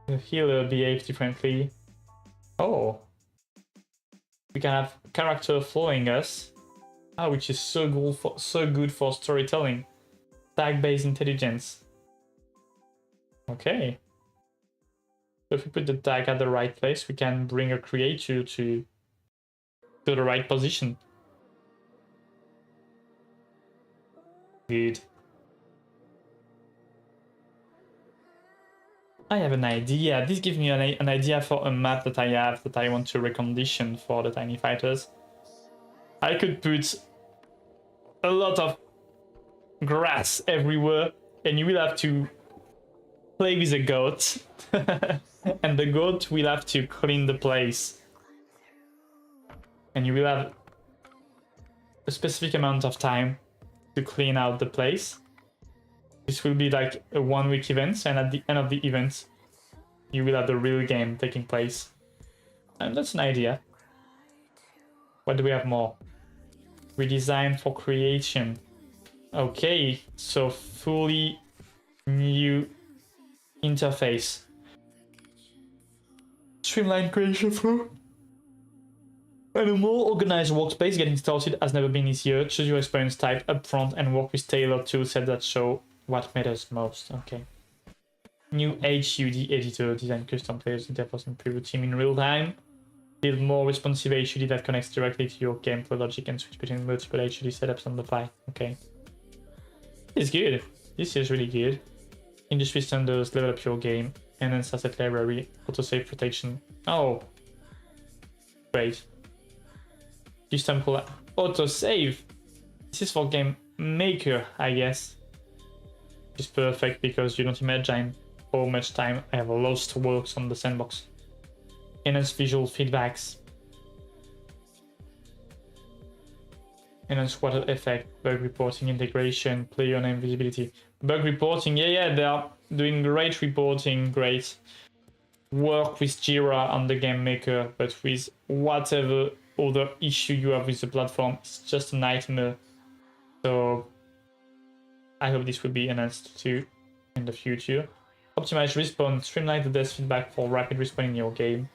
The healer behaves differently. Oh. We can have character following us. Which is so good for storytelling. Tag-based intelligence. Okay. So if we put the tag at the right place, we can bring a creature to the right position. Good. I have an idea. This gives me an idea for a map that I have that I want to recondition for the tiny fighters. I could put a lot of grass everywhere and you will have to play with a goat and the goat will have to clean the place and you will have a specific amount of time to clean out the place. This will be like a 1-week event, and at the end of the event you will have the real game taking place. And that's an idea. What do we have more? Redesign for creation. Okay, so fully new interface. Streamlined creation flow. And a more organized workspace. Getting started has never been easier. Choose your experience type upfront and work with tailored toolsets that show what matters most. Okay. New HUD editor. Design custom players interface and preview team in real time. Build more responsive HUD that connects directly to your gameplay logic and switch between multiple HUD setups on the fly. Okay. This is good. This is really good. Industry standards, level up your game, enhance asset library, autosave protection. Oh. Great. Custom autosave. This is for game maker, I guess. It's perfect because you don't imagine how much time I have lost works on the sandbox. Enhance visual feedbacks. Enhance water effect, bug reporting, integration, player name visibility. Bug reporting, yeah, they are doing great reporting, great work with Jira on the game maker, but with whatever other issue you have with the platform, it's just a nightmare. So I hope this will be enhanced too in the future. Optimize respawn, streamline the death feedback for rapid respawn in your game.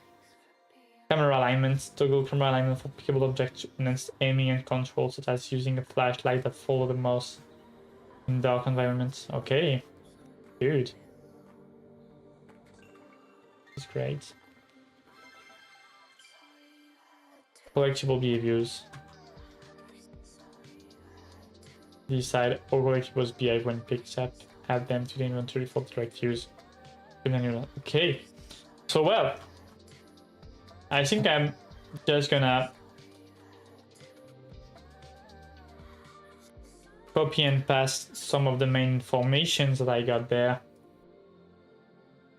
Camera alignment, toggle camera alignment for pickable objects to enhance aiming and control, such as using a flashlight that follows the mouse in dark environments. Okay, good. It's great. Collectible behaviors. Decide how collectibles behave when picked up. Add them to the inventory for direct use. Okay. So well, I think I'm just gonna copy and paste some of the main informations that I got there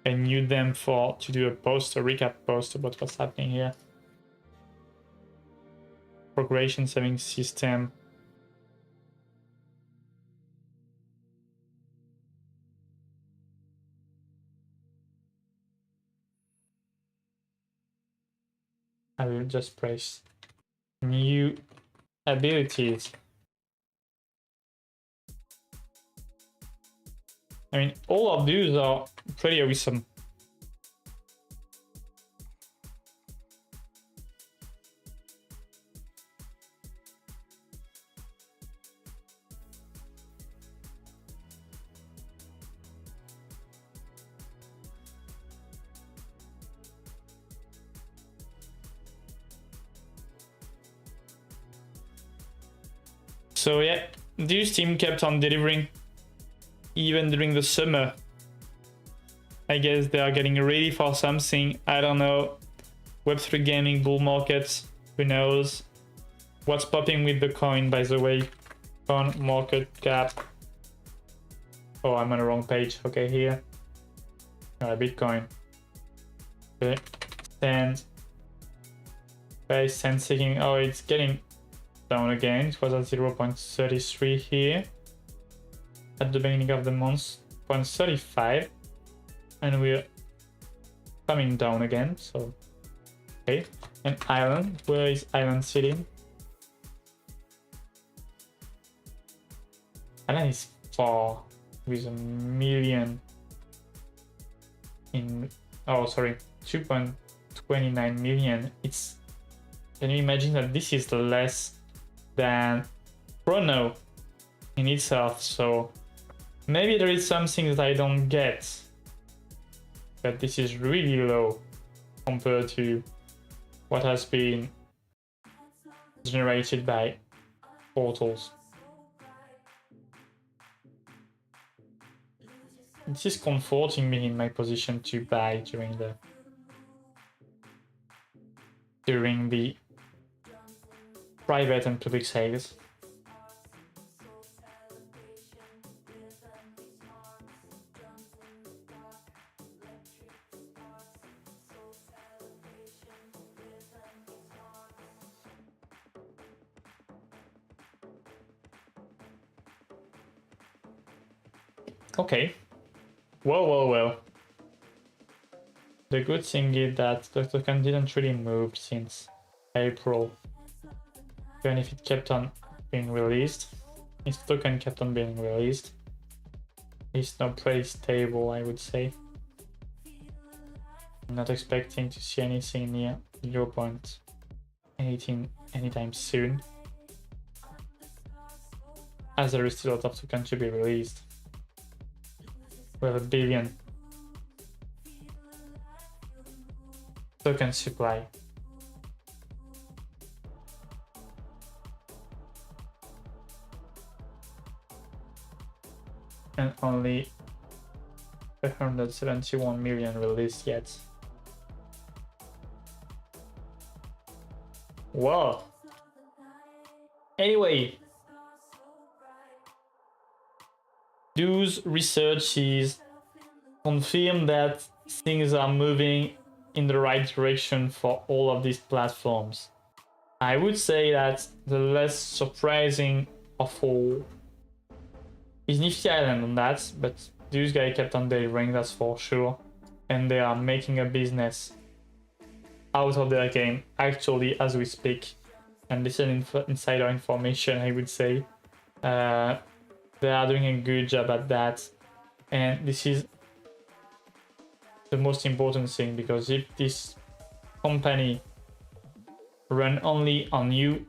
and use them to do a post, a recap post about what's happening here. Progression saving system. I will just press new abilities. I mean, all of these are pretty awesome. So yeah, this team kept on delivering even during the summer. I guess they are getting ready for something. I don't know. Web3 gaming bull markets, who knows? What's popping with the coin, by the way? Coin market cap. Oh, I'm on the wrong page. Okay, here. Bitcoin. Okay. Stand. Base sensing. Oh, it's getting down again. It was at 0.33 here at the beginning of the month, 0.35, and we're coming down again. So okay. And Ireland, where is Ireland sitting? Ireland is far with 1 million in, oh sorry, 2.29 million. It's, can you imagine that this is less than Chrono in itself? So maybe there is something that I don't get, but this is really low compared to what has been generated by portals. This is comforting me in my position to buy during the private and public sales. Okay. Well. The good thing is that the token didn't really move since April. Even if it kept on being released. Its token kept on being released. It's now pretty stable, I would say. I'm not expecting to see anything near 0.18 anytime soon, as there is still a lot of tokens to be released. We have 1 billion token supply. And only 171 million released yet. Whoa. Anyway, those researches confirm that things are moving in the right direction for all of these platforms. I would say that the less surprising of all is Nifty Island on that, but those guys kept on delivering, that's for sure. And they are making a business out of their game, actually, as we speak. And this is insider information, I would say. They are doing a good job at that. And this is the most important thing, because if this company run only on you,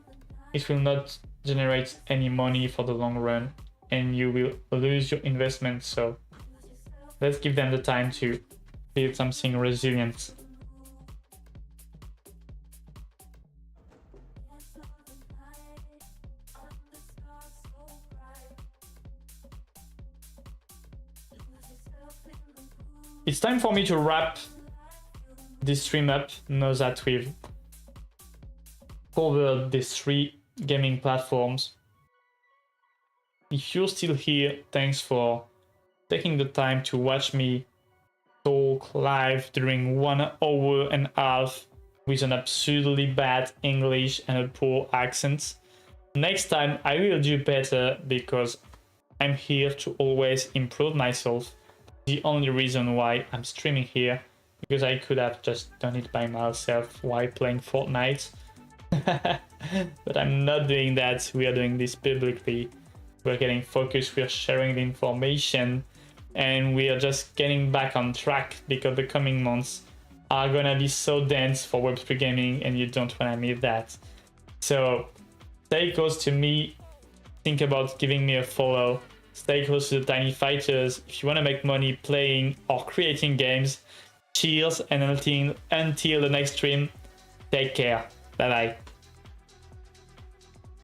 it will not generate any money for the long run and you will lose your investment. So let's give them the time to build something resilient. It's time for me to wrap this stream up. Know that we've covered these 3 gaming platforms. If you're still here, thanks for taking the time to watch me talk live during 1.5 hours with an absurdly bad English and a poor accent. Next time I will do better, because I'm here to always improve myself. The only reason why I'm streaming here, because I could have just done it by myself while playing Fortnite. But I'm not doing that. We are doing this publicly. We're getting focused, we're sharing the information, and we are just getting back on track, because the coming months are gonna be so dense for Web3 gaming and you don't wanna miss that. So stay close to me, think about giving me a follow, stay close to the Tiny Fighters if you wanna make money playing or creating games. Cheers, and until the next stream, take care. Bye bye.